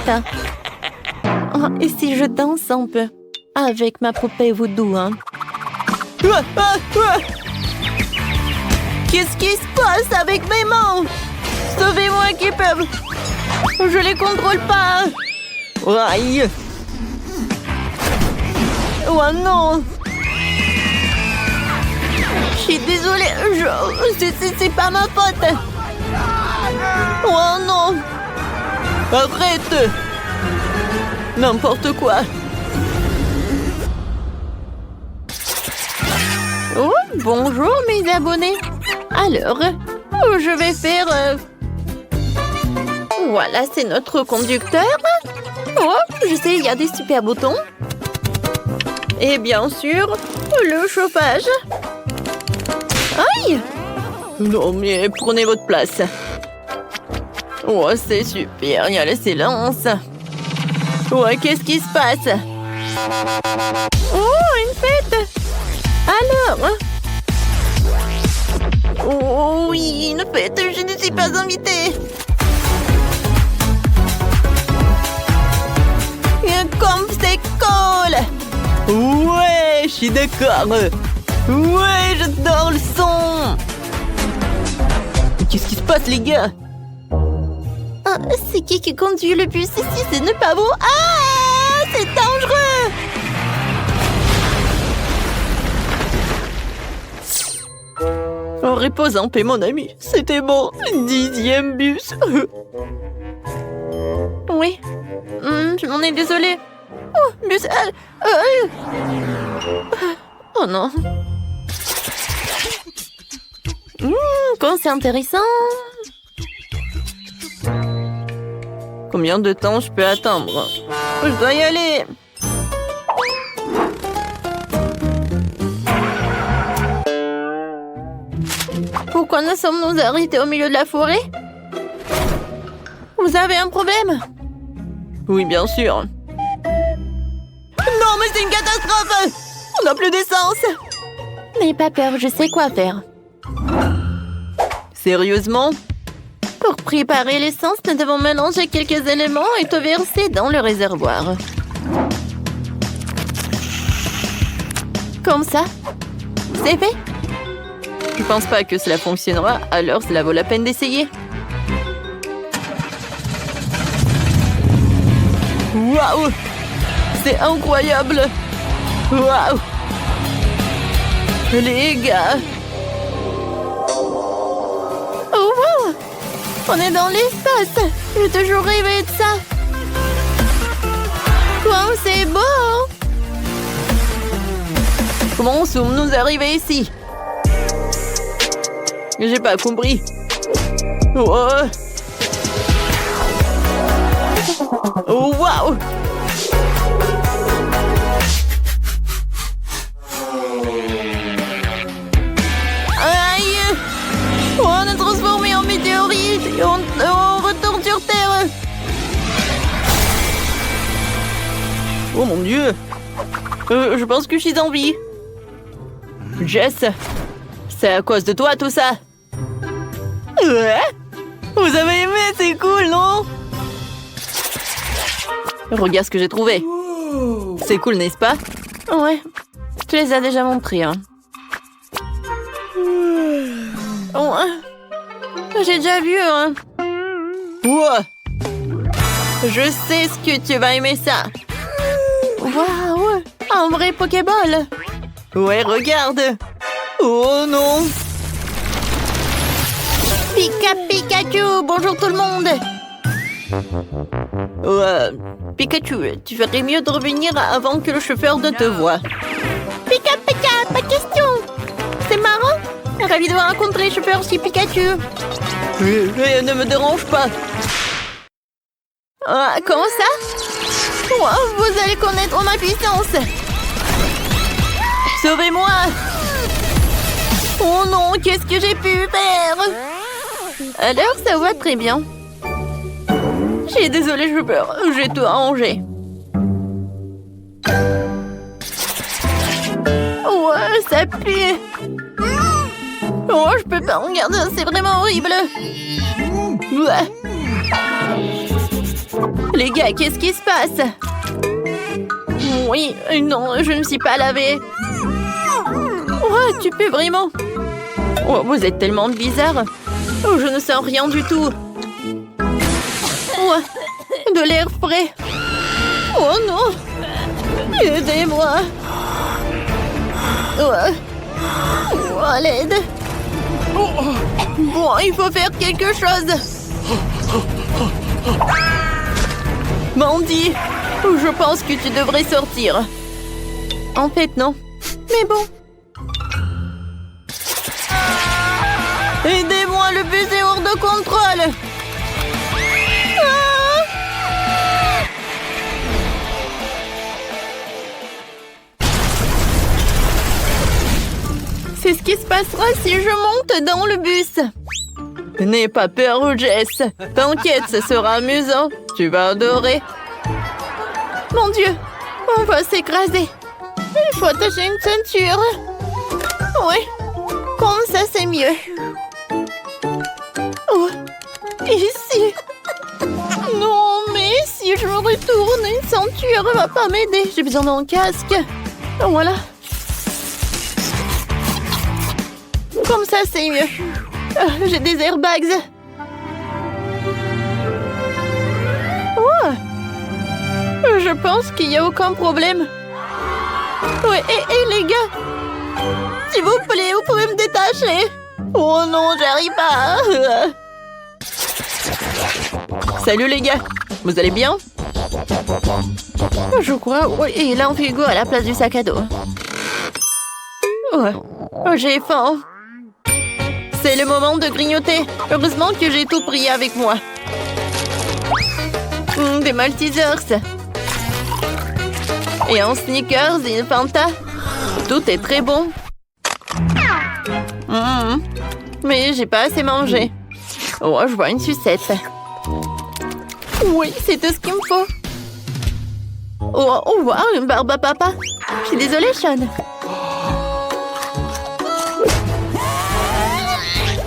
Oh, et si je danse un peu? Avec ma poupée voodoo, hein? Qu'est-ce qui se passe avec mes mains? Sauvez-moi, Keeper! Je les contrôle pas! Aïe! Oh non! Je suis désolée, c'est pas ma faute! Oh non! Arrête! N'importe quoi! Oh, bonjour mes abonnés! Alors, je vais faire... Voilà, c'est notre conducteur. Oh, je sais, il y a des super boutons. Et bien sûr, le chauffage. Aïe! Non, mais prenez votre place. Oh, c'est super, il y a le silence. Oh, qu'est-ce qui se passe? Oh, une fête! Alors? Oh oui, une fête, je ne suis pas invitée. Comme c'est cool! Ouais, je suis d'accord. Ouais, j'adore le son. Qu'est-ce qui se passe, les gars? Ah, c'est qui conduit le bus ici? Ce n'est pas vous. Ah, c'est dangereux. Oh, repose en paix, mon ami. C'était mon 10e bus. Oui. Je m'en ai désolée. Oh, bus... Oh non. Quand c'est intéressant. Combien de temps je peux attendre? Je dois y aller. Pourquoi nous sommes-nous arrêtés au milieu de la forêt? Vous avez un problème? Oui, bien sûr. Non, mais c'est une catastrophe! On n'a plus d'essence! N'ayez pas peur, je sais quoi faire. Sérieusement? Pour préparer l'essence, nous devons mélanger quelques éléments et tout verser dans le réservoir. Comme ça? C'est fait? Tu penses pas que cela fonctionnera, alors cela vaut la peine d'essayer. Waouh! C'est incroyable! Waouh! Les gars! Oh wow! On est dans l'espace! J'ai toujours rêvé de ça! Wow, c'est beau! Comment sommes-nous arrivés ici? J'ai pas compris. Oh, oh waouh! Aïe! On est transformé en météorite et on retourne sur Terre! Oh mon Dieu! Je pense que je suis en vie. Jess, c'est à cause de toi tout ça. Ouais? Vous avez aimé, c'est cool, non? Regarde ce que j'ai trouvé. C'est cool, n'est-ce pas? Ouais, tu les as déjà montrés, hein. Oh, j'ai déjà vu, hein. Wow! Je sais ce que tu vas aimer ça. Waouh! Un vrai Pokéball! Ouais, regarde! Oh non! Pikachu! Bonjour tout le monde! Pikachu, tu ferais mieux de revenir avant que le chauffeur ne te voie. Pika, pas de question! C'est marrant! Ravi de rencontrer le chauffeur chez Pikachu! Ne me dérange pas! Comment ça? Wow, vous allez connaître ma puissance! Sauvez-moi! Oh non, qu'est-ce que j'ai pu faire? Alors, ça va très bien. Je suis désolée, j'ai peur. J'ai tout arrangé. Ouais, ça pue. Oh, je peux pas regarder, c'est vraiment horrible. Ouais. Les gars, qu'est-ce qui se passe? Oui, non, je ne me suis pas lavée. Oh, tu peux vraiment? Oh, vous êtes tellement bizarre. Oh, je ne sens rien du tout. Oh, de l'air frais. Oh non! Aidez-moi! Oh, à l'aide! Bon, il faut faire quelque chose! Mandy, je pense que tu devrais sortir. En fait, non. Mais bon. Aidez-moi, le bus est hors de contrôle. C'est ce qui se passera si je monte dans le bus. N'aie pas peur, Jess. T'inquiète, ce sera amusant. Tu vas adorer. Mon Dieu, on va s'écraser. Il faut attacher une ceinture. Oui, comme ça c'est mieux. Oh, ici. Non, mais si je me retourne, une ceinture va pas m'aider. J'ai besoin d'un casque. Voilà. Comme ça c'est mieux. J'ai des airbags. Oh. Je pense qu'il n'y a aucun problème. Ouais, et les gars, s'il vous plaît, vous pouvez me détacher. Oh non, j'arrive pas. Salut les gars, vous allez bien? Je crois, oui, et là on fait go à la place du sac à dos. Ouais. J'ai faim. C'est le moment de grignoter. Heureusement que j'ai tout pris avec moi. Des Maltesers. Et un Snickers et une Fanta. Tout est très bon. Mais j'ai pas assez mangé. Oh, je vois une sucette. Oui, c'est tout ce qu'il me faut. Oh, wow, une barbe à papa. Je suis désolée, Sean.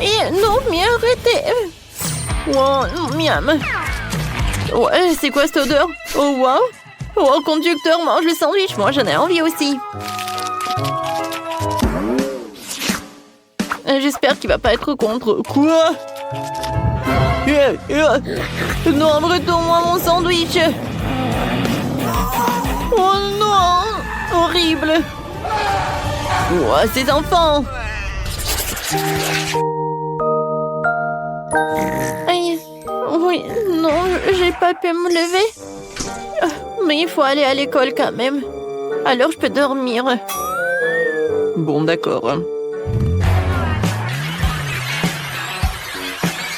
Et non, mais arrêtez. Oh, miam. Ouais, c'est quoi cette odeur? Oh, wow. Oh, conducteur, mange le sandwich. Moi, j'en ai envie aussi. J'espère qu'il va pas être contre. Quoi? Non, retourne-moi mon sandwich. Oh non! Horrible! Oh, ces enfants! Aïe. Oui, non, j'ai pas pu me lever. Mais il faut aller à l'école quand même. Alors je peux dormir. Bon, d'accord.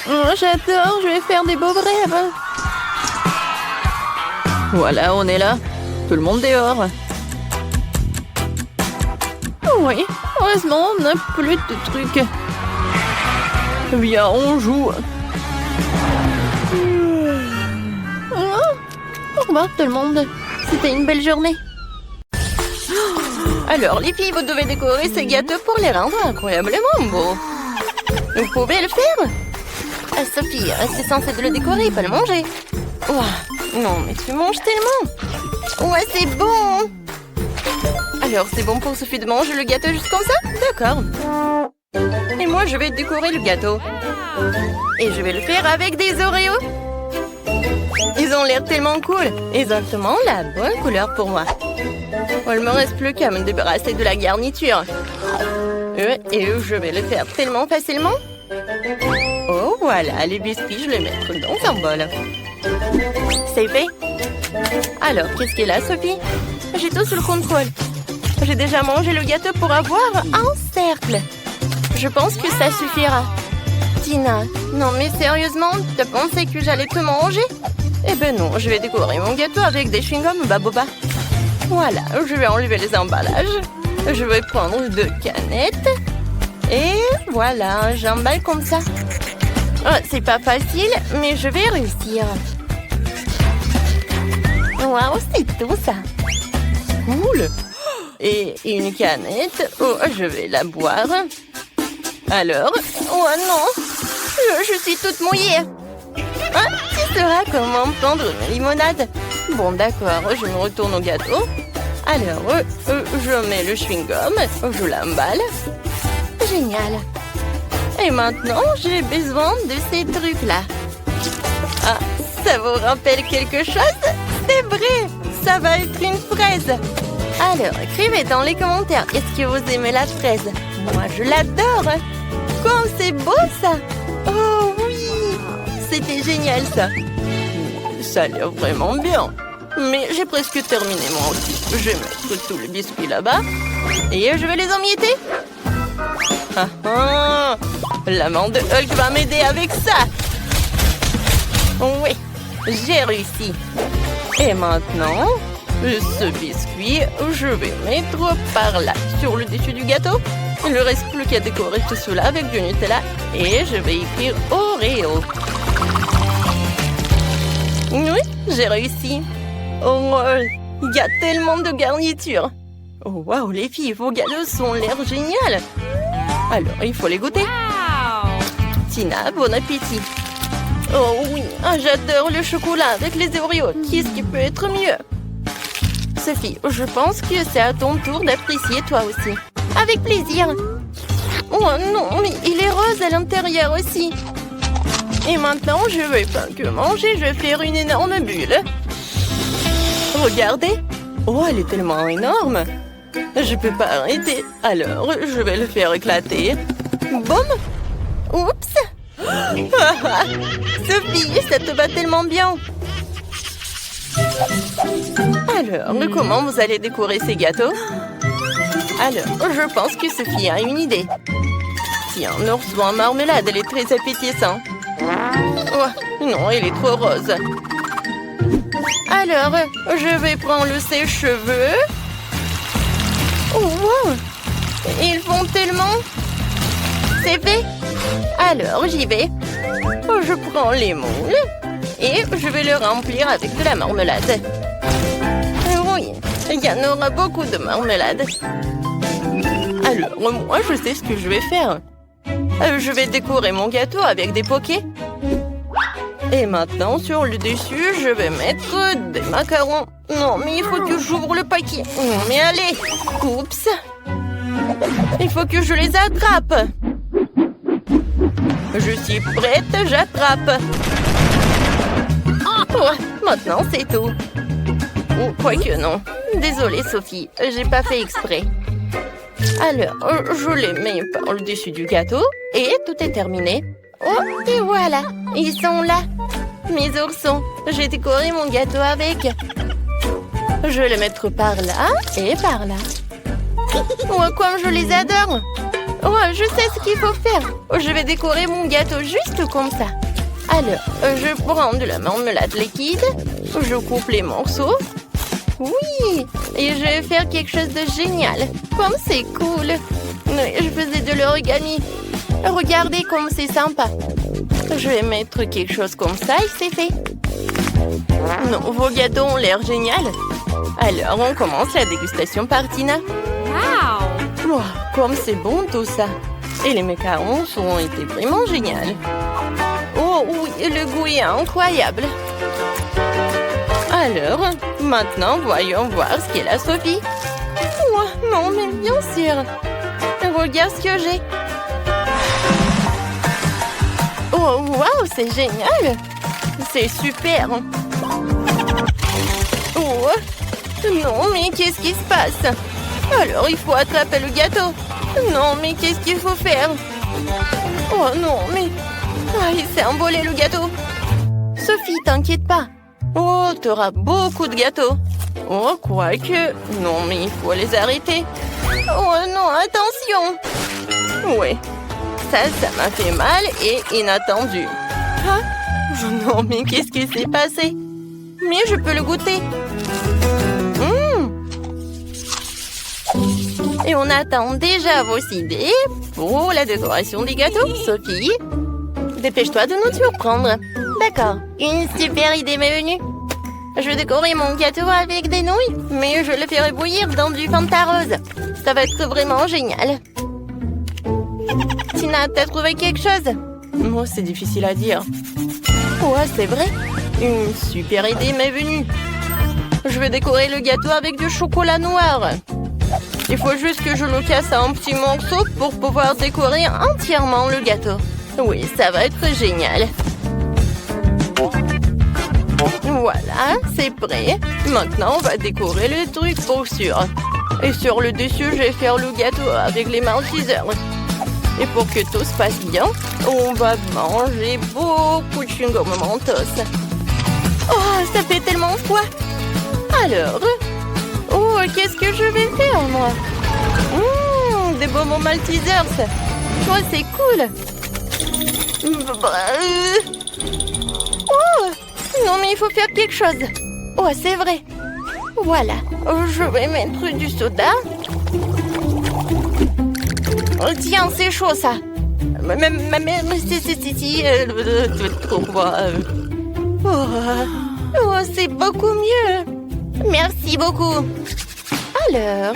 Oh, j'adore, je vais faire des beaux rêves. Voilà, on est là. Tout le monde dehors. Oui, heureusement, on n'a plus de trucs. Viens, on joue. Au revoir tout le monde. C'était une belle journée. Alors, les filles, vous devez décorer ces gâteaux pour les rendre incroyablement beaux. Vous pouvez le faire? Sophie, c'est censé de le décorer, pas le manger. Ouah, non, mais tu manges tellement. Ouais, c'est bon. Alors, c'est bon pour Sophie de manger le gâteau juste comme ça? D'accord. Et moi, je vais décorer le gâteau. Et je vais le faire avec des Oreos. Ils ont l'air tellement cool. Exactement la bonne couleur pour moi. Il me reste plus qu'à me débarrasser de la garniture. Et je vais le faire tellement facilement. Oh, voilà, les biscuits, je les mets dans un bol. C'est fait. Alors, qu'est-ce qu'il y a, Sophie? J'ai tout sous le contrôle. J'ai déjà mangé le gâteau pour avoir un cercle. Je pense que ça suffira. Tina, non mais sérieusement, t'as pensé que j'allais tout manger? Eh ben non, je vais décorer mon gâteau avec des chewing-gums Baboba. Voilà, je vais enlever les emballages. Je vais prendre 2 canettes. Et voilà, j'emballe comme ça. Oh, c'est pas facile, mais je vais réussir. Waouh, c'est tout ça. Cool. Et une canette. Oh, je vais la boire. Alors, oh non, je suis toute mouillée. Hein? Tu sauras comment prendre une limonade. Bon, d'accord, je me retourne au gâteau. Alors, je mets le chewing-gum, je l'emballe. Génial. Et maintenant, j'ai besoin de ces trucs-là. Ah, ça vous rappelle quelque chose? C'est vrai, ça va être une fraise. Alors, écrivez dans les commentaires, est-ce que vous aimez la fraise? Moi, je l'adore. Comme c'est beau, ça. Oh oui, c'était génial, ça. Ça a l'air vraiment bien. Mais j'ai presque terminé moi aussi. Je vais mettre tous les biscuits là-bas. Et je vais les emietter. Ah ah, l'amant de Hulk va m'aider avec ça. Oui, j'ai réussi. Et maintenant, ce biscuit, je vais mettre par là, sur le dessus du gâteau. Il ne reste plus qu'à décorer tout cela avec du Nutella. Et je vais écrire Oreo. Oui, j'ai réussi. Oh, il y a tellement de garnitures. Oh, waouh, les filles, vos gâteaux ont l'air génial. Alors, il faut les goûter. Tina, bon appétit. Oh oui, j'adore le chocolat avec les Oreos. Qu'est-ce qui peut être mieux? Sophie, je pense que c'est à ton tour d'apprécier toi aussi. Avec plaisir. Oh non, mais il est rose à l'intérieur aussi. Et maintenant, je vais pas que manger, je vais faire une énorme bulle. Regardez. Oh, elle est tellement énorme. Je peux pas arrêter. Alors, je vais le faire éclater. Boum. Oups. Sophie, ça te va tellement bien. Alors, comment vous allez décorer ces gâteaux? Alors, je pense que Sophie a une idée. Tiens, ours en marmelade, elle est très appétissante. Oh, non, elle est trop rose. Alors, je vais prendre le sèche-cheveux. Oh, wow! Ils font tellement... C'est fait. Alors, j'y vais. Je prends les moules et je vais le remplir avec de la marmelade. Oui, il y en aura beaucoup de marmelade. Alors, moi, je sais ce que je vais faire. Je vais décorer mon gâteau avec des pokés. Et maintenant, sur le dessus, je vais mettre des macarons. Non, mais il faut que j'ouvre le paquet. Mais allez. Oups. Il faut que je les attrape. Je suis prête, j'attrape. Ouais, maintenant c'est tout. Ou quoique non. Désolée Sophie, j'ai pas fait exprès. Alors, je les mets par le dessus du gâteau et tout est terminé. Oh, et voilà, ils sont là. Mes oursons, j'ai décoré mon gâteau avec. Je vais les mettre par là et par là. Oh, comme je les adore. Oh, je sais ce qu'il faut faire. Je vais décorer mon gâteau juste comme ça. Alors, je prends de la marmelade liquide. Je coupe les morceaux. Oui, et je vais faire quelque chose de génial. Comme c'est cool. Je faisais de l'origami. Regardez comme c'est sympa. Je vais mettre quelque chose comme ça et c'est fait. Non, vos gâteaux ont l'air génial. Alors, on commence la dégustation par Tina. Wow, comme c'est bon tout ça. Et les macarons ont été vraiment géniaux. Oh oui, le goût est incroyable. Alors, maintenant, voyons voir ce qu'est la Sophie. Oh, non, mais bien sûr. Regarde ce que j'ai. Oh, waouh, c'est génial. C'est super. Oh, non, mais qu'est-ce qui se passe? Alors, il faut attraper le gâteau. Non, mais qu'est-ce qu'il faut faire? Oh non, mais... Ah, il s'est envolé le gâteau. Sophie, t'inquiète pas. Oh, t'auras beaucoup de gâteaux. Oh, quoique... Non, mais il faut les arrêter. Oh non, attention. Ouais, ça m'a fait mal et inattendu. Ah, non, mais qu'est-ce qui s'est passé? Mais je peux le goûter. Et on attend déjà vos idées pour la décoration des gâteaux. Sophie, dépêche-toi de nous surprendre. D'accord, une super idée m'est venue. Je vais décorer mon gâteau avec des nouilles, mais je le ferai bouillir dans du Fanta rose. Ça va être vraiment génial. Tina, t'as trouvé quelque chose? Moi, c'est difficile à dire. Ouais, c'est vrai. Une super idée m'est venue. Je vais décorer le gâteau avec du chocolat noir. Il faut juste que je le casse en petits morceaux pour pouvoir décorer entièrement le gâteau. Oui, ça va être génial. Voilà, c'est prêt. Maintenant, on va décorer le truc pour sûr. Et sur le dessus, je vais faire le gâteau avec les maltesers. Et pour que tout se passe bien, on va manger beaucoup de chewing-gum Mentos. Oh, ça fait tellement froid. Alors... Oh, qu'est-ce que je vais faire, moi? Des bonbons maltesers. Oh, c'est cool. Oh, non, mais il faut faire quelque chose. Oh, c'est vrai. Voilà. Je vais mettre du soda. Oh, tiens, c'est chaud, ça. Mais trop froid. Oh, c'est beaucoup mieux. Merci beaucoup. Alors,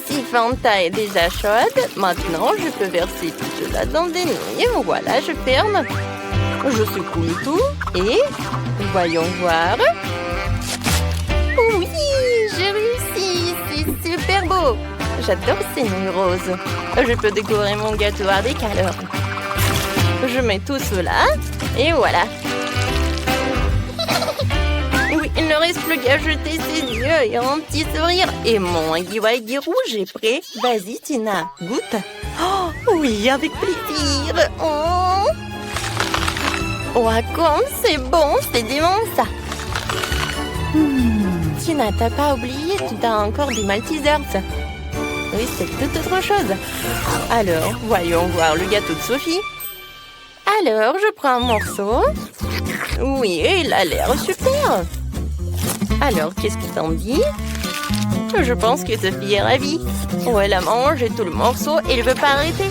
si Fanta est déjà chaude, maintenant je peux verser tout cela dans des nouilles. Voilà, je ferme. Je secoue le tout et voyons voir. Oui, j'ai réussi. C'est super beau. J'adore ces nouilles roses. Je peux décorer mon gâteau avec alors. Je mets tout cela et voilà. Oui, il ne reste plus qu'à jeter ses yeux et un petit sourire. Et mon waggy rouge est prêt. Vas-y, Tina, goûte. Oh, oui, avec plaisir. Oh, comme c'est bon, c'est dément ça. Tina, t'as pas oublié, tu as encore des maltesers. Oui, c'est toute autre chose. Alors, voyons voir le gâteau de Sophie. Alors, je prends un morceau. Oui, il a l'air super. Alors, qu'est-ce que t'en dis? Je pense que Sophie est ravie. Oh, elle a mangé tout le morceau et elle ne veut pas arrêter.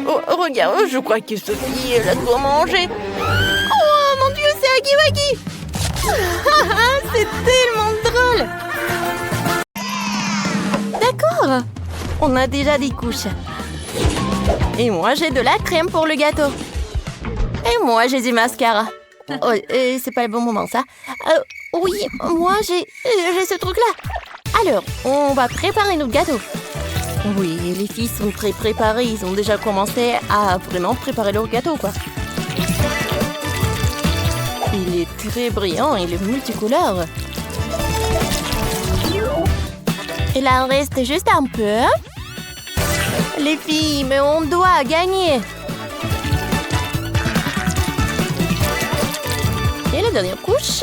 Oh, regarde, je crois que Sophie, elle a tout mangé. Oh, mon Dieu, c'est Huggy Wuggy. C'est tellement drôle. D'accord. On a déjà des couches. Et moi, j'ai de la crème pour le gâteau. Et moi, j'ai du mascara. Oh, c'est pas le bon moment, ça. Oui, moi, j'ai ce truc-là. Alors, on va préparer notre gâteau. Oui, les filles sont très préparées. Ils ont déjà commencé à vraiment préparer leur gâteau, quoi. Il est très brillant, il est multicolore. Il en reste juste un peu. Les filles, mais on doit gagner. Et la dernière couche.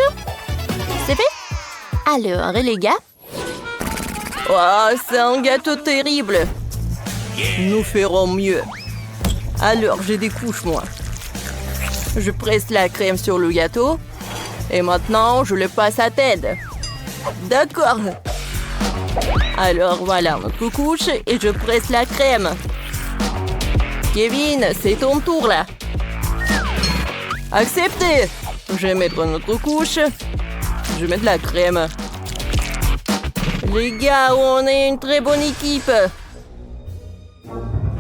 C'est fait. Alors, les gars. Oh, c'est un gâteau terrible. Nous ferons mieux. Alors, j'ai des couches, moi. Je presse la crème sur le gâteau. Et maintenant, je le passe à Ted. D'accord. Alors, voilà notre couche et je presse la crème. Kevin, c'est ton tour, là. Accepté. Je vais mettre notre couche. Je vais mettre la crème. Les gars, on est une très bonne équipe.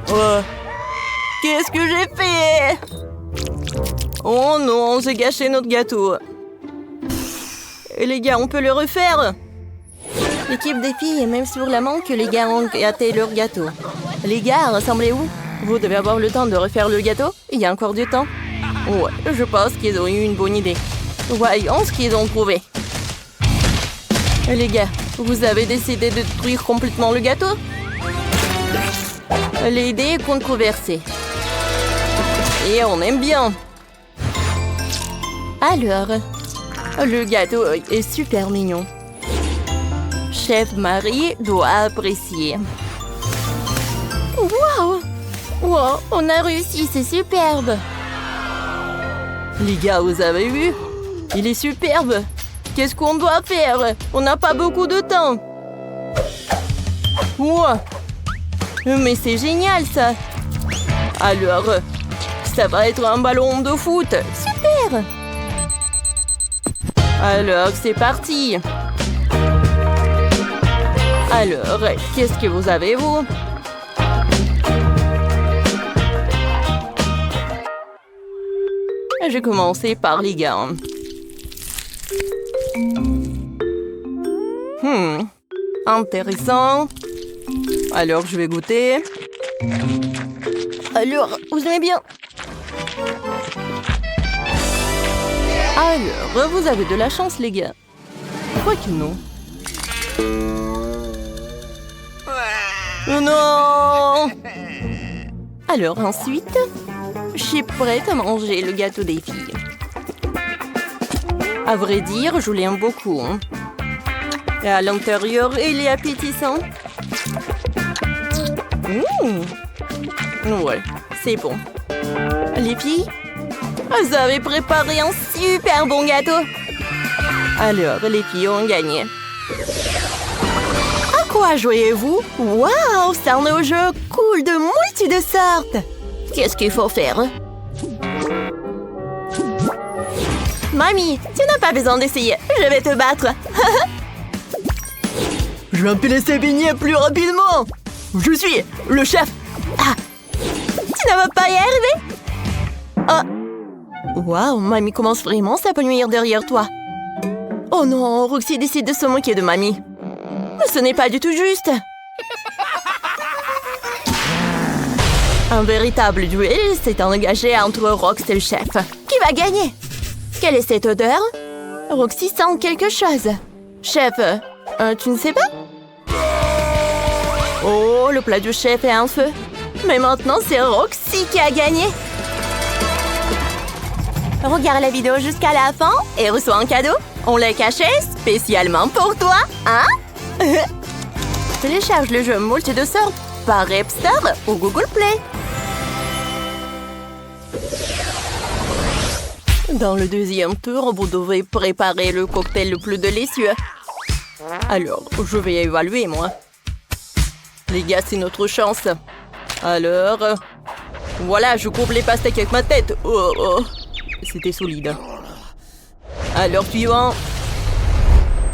Oh. Qu'est-ce que j'ai fait? Oh non, j'ai gâché notre gâteau. Et les gars, on peut le refaire? L'équipe des filles est même sur la main que les gars ont gâté leur gâteau. Les gars, rassemblez-vous. Vous devez avoir le temps de refaire le gâteau. Il y a encore du temps. Ouais, je pense qu'ils ont eu une bonne idée. Voyons ce qu'ils ont trouvé. Les gars, vous avez décidé de détruire complètement le gâteau? L'idée est controversée. Et on aime bien. Alors, le gâteau est super mignon. Chef Marie doit apprécier. Wow! Wow, on a réussi, c'est superbe. Les gars, vous avez vu? Il est superbe. Qu'est-ce qu'on doit faire? On n'a pas beaucoup de temps. Wow! Mais c'est génial, ça. Alors, ça va être un ballon de foot. Super! Alors, c'est parti. Alors, qu'est-ce que vous avez, vous? Je vais commencer par les gars. Intéressant. Alors, je vais goûter. Alors, vous aimez bien? Alors, vous avez de la chance, les gars. Quoique non. Non! Alors ensuite, je suis prête à manger le gâteau des filles. À vrai dire, je l'aime beaucoup. Et à l'intérieur, il est appétissant. Ouais, c'est bon. Les filles, vous avez préparé un super bon gâteau. Alors, les filles ont gagné. À quoi jouez-vous? Waouh, c'est un jeu cool de multi de sortes. Qu'est-ce qu'il faut faire? Mamie, tu n'as pas besoin d'essayer. Je vais te battre. Je vais me laisser baigner plus rapidement. Je suis le chef. Ah, tu ne vas pas y arriver? Oh. Waouh, Mamie commence vraiment à nuire derrière toi. Oh non, Roxy décide de se moquer de Mamie. Mais ce n'est pas du tout juste. Un véritable duel s'est engagé entre Rox et le chef. Qui va gagner? Quelle est cette odeur? Roxy sent quelque chose. Chef, tu ne sais pas? Oh, le plat du chef est en feu. Mais maintenant, c'est Roxy qui a gagné. Regarde la vidéo jusqu'à la fin et reçois un cadeau. On l'a caché spécialement pour toi, hein? Télécharge le jeu multi de sortes par App Store ou Google Play. Dans le deuxième tour, vous devez préparer le cocktail le plus délicieux. Alors, je vais évaluer, moi. Les gars, c'est notre chance. Alors, voilà, je coupe les pastèques avec ma tête. Oh, oh. C'était solide. Alors, suivant.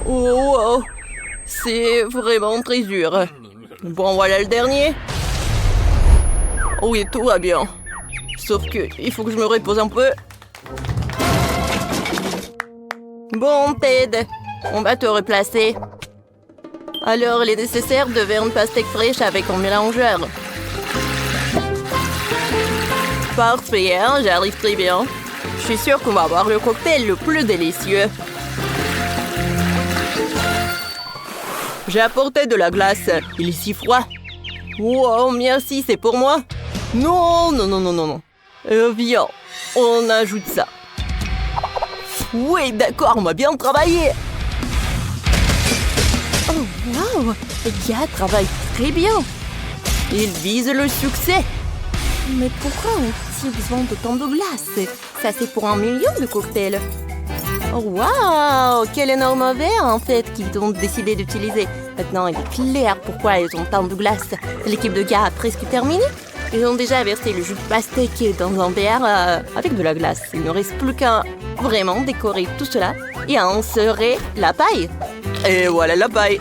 Oh, oh. C'est vraiment très dur. Bon, voilà le dernier. Oui, tout va bien. Sauf que il faut que je me repose un peu. Bon, Ted, on va te replacer. Alors, il est nécessaire de faire une pastèque fraîche avec un mélangeur. Parfait, hein? J'arrive très bien. Je suis sûre qu'on va avoir le cocktail le plus délicieux. J'ai apporté de la glace. Il est si froid. Wow, merci, c'est pour moi. Non, non, non, non, non, non. Viens, on ajoute ça. Oui, d'accord, on va bien travailler. Oh, wow, les gars travaillent très bien. Ils visent le succès. Mais pourquoi ont-ils besoin d'autant de glace? Ça, c'est pour 1 million de cocktails. Oh, wow, quel énorme verre, en fait, qu'ils ont décidé d'utiliser. Maintenant, il est clair pourquoi ils ont tant de glace. L'équipe de gars a presque terminé. Ils ont déjà versé le jus de pastèque dans un verre avec de la glace. Il ne reste plus qu'à vraiment décorer tout cela et à insérer la paille. Et voilà la paille.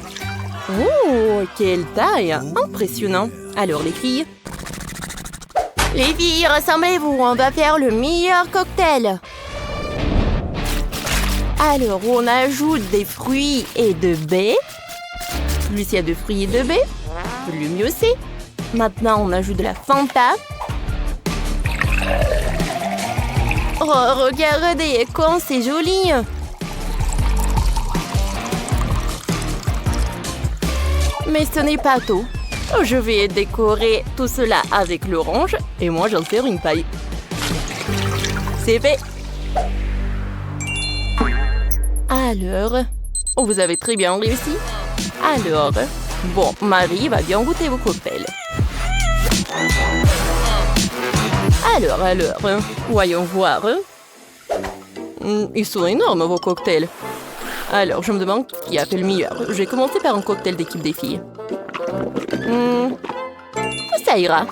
Oh, quelle taille! Impressionnant. Alors, les filles, rassemblez-vous, on va faire le meilleur cocktail. Alors, on ajoute des fruits et de baies. Plus il y a de fruits et de baies, le mieux c'est. Maintenant, on ajoute de la Fanta. Oh, regardez, comme c'est joli. Mais ce n'est pas tout. Je vais décorer tout cela avec l'orange et moi j'en fais une paille. C'est fait. Alors, vous avez très bien réussi. Alors, bon, Marie va bien goûter vos cocktails. Alors, voyons voir. Ils sont énormes, vos cocktails. Alors, je me demande qui a fait le meilleur. Je vais commencer par un cocktail d'équipe des filles. Ça ira.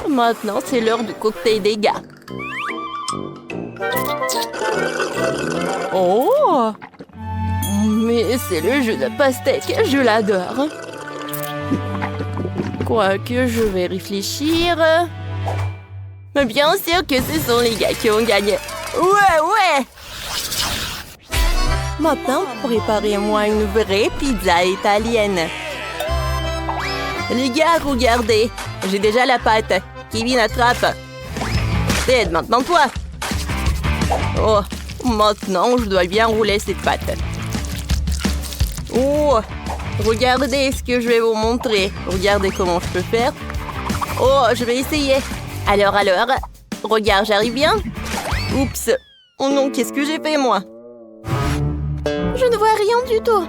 Maintenant, c'est l'heure du cocktail des gars. Oh! Mais c'est le jus de pastèque, je l'adore. Quoique, je vais réfléchir. Mais bien sûr que ce sont les gars qui ont gagné. Ouais! Maintenant, préparez-moi une vraie pizza italienne. Les gars, regardez. J'ai déjà la pâte. Kevin, attrape. Ted, maintenant toi. Oh, maintenant, je dois bien rouler cette pâte. Oh, regardez ce que je vais vous montrer. Regardez comment je peux faire. Oh, je vais essayer. Alors, regarde, j'arrive bien. Oups. Oh non, qu'est-ce que j'ai fait, moi? Je ne vois rien du tout.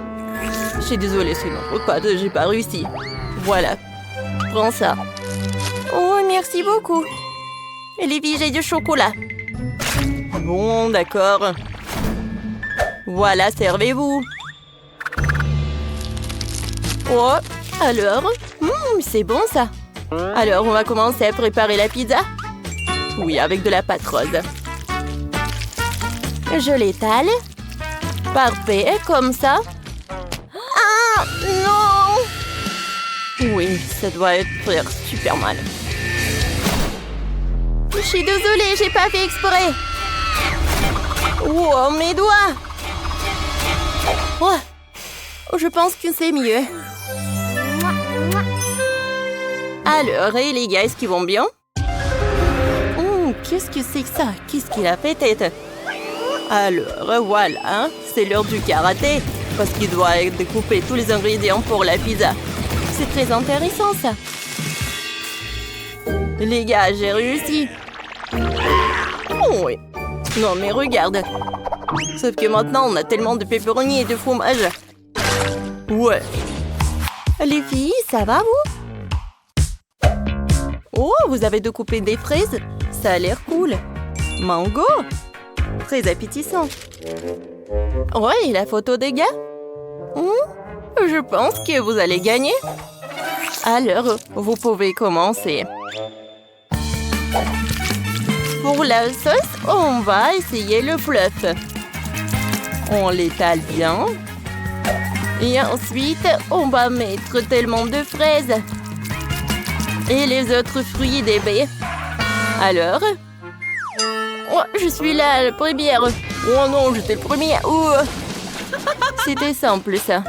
Je suis désolée, c'est mon pâte, j'ai pas réussi. Voilà. Prends ça. Oh, merci beaucoup. Et les filles, j'ai du chocolat. Bon, d'accord. Voilà, servez-vous. Oh, alors? C'est bon, ça. Alors, on va commencer à préparer la pizza? Oui, avec de la pâte rose. Je l'étale. Parfait, comme ça. Ah, non! Oui, ça doit faire super mal. Je suis désolée, j'ai pas fait exprès. Oh, mes doigts! Oh, je pense que c'est mieux. Alors, et les gars, est-ce qu'ils vont bien? Qu'est-ce que c'est que ça? Qu'est-ce qu'il a fait, tête? Alors, voilà, c'est l'heure du karaté, parce qu'il doit découper tous les ingrédients pour la pizza. C'est très intéressant, ça. Les gars, j'ai réussi. Oh, oui. Non, mais regarde. Sauf que maintenant, on a tellement de pepperoni et de fromage. Ouais. Les filles, ça va, vous? Oh, vous avez découpé des fraises? Ça a l'air cool. Mango? Très appétissant. Ouais, et la photo des gars? Je pense que vous allez gagner. Alors, vous pouvez commencer. Pour la sauce, on va essayer le fluff. On l'étale bien. Et ensuite, on va mettre tellement de fraises. Et les autres fruits des baies. Alors? Oh, je suis là, la première. Oh non, j'étais le premier. C'était simple, ça.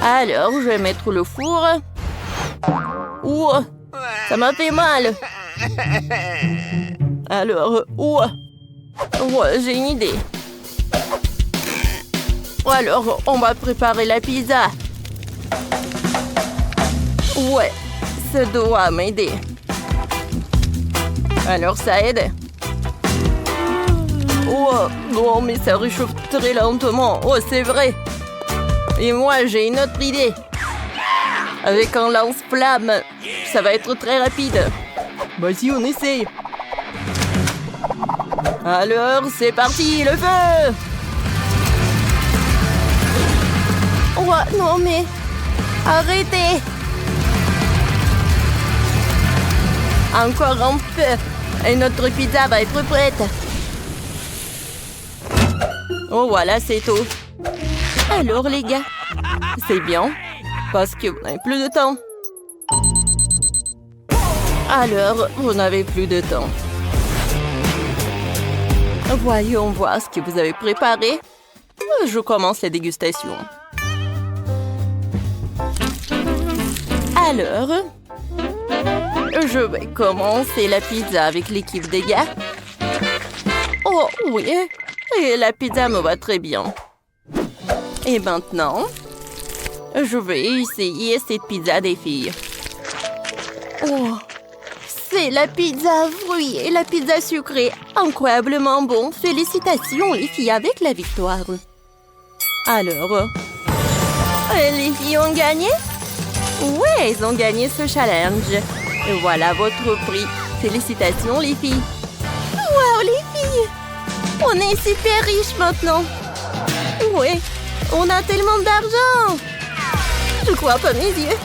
Alors, je vais mettre le four. Ouh, ça m'a fait mal. Alors, j'ai une idée. Alors, on va préparer la pizza. Ouais, ça doit m'aider. Alors, ça aide. Non, mais ça réchauffe très lentement. Oh, c'est vrai. Et moi, j'ai une autre idée. Avec un lance-flamme, ça va être très rapide. Vas-y, on essaye. Alors, c'est parti, le feu! Non, mais... Arrêtez! Encore un peu. Et notre pizza va être prête. Oh, voilà, c'est tout. Alors, les gars, c'est bien, parce que vous n'avez plus de temps. Alors, vous n'avez plus de temps. Voyons voir ce que vous avez préparé. Je commence la dégustation. Alors, je vais commencer la pizza avec l'équipe des gars. Oh, oui. Et la pizza me va très bien. Et maintenant, je vais essayer cette pizza des filles. Oh, c'est la pizza fruits et la pizza sucrée. Incroyablement bon. Félicitations, les filles, avec la victoire. Alors, les filles ont gagné? Ouais, elles ont gagné ce challenge. Et voilà votre prix. Félicitations, les filles. Wow, les filles! On est super riches maintenant. Ouais, on a tellement d'argent. Je crois pas mes yeux.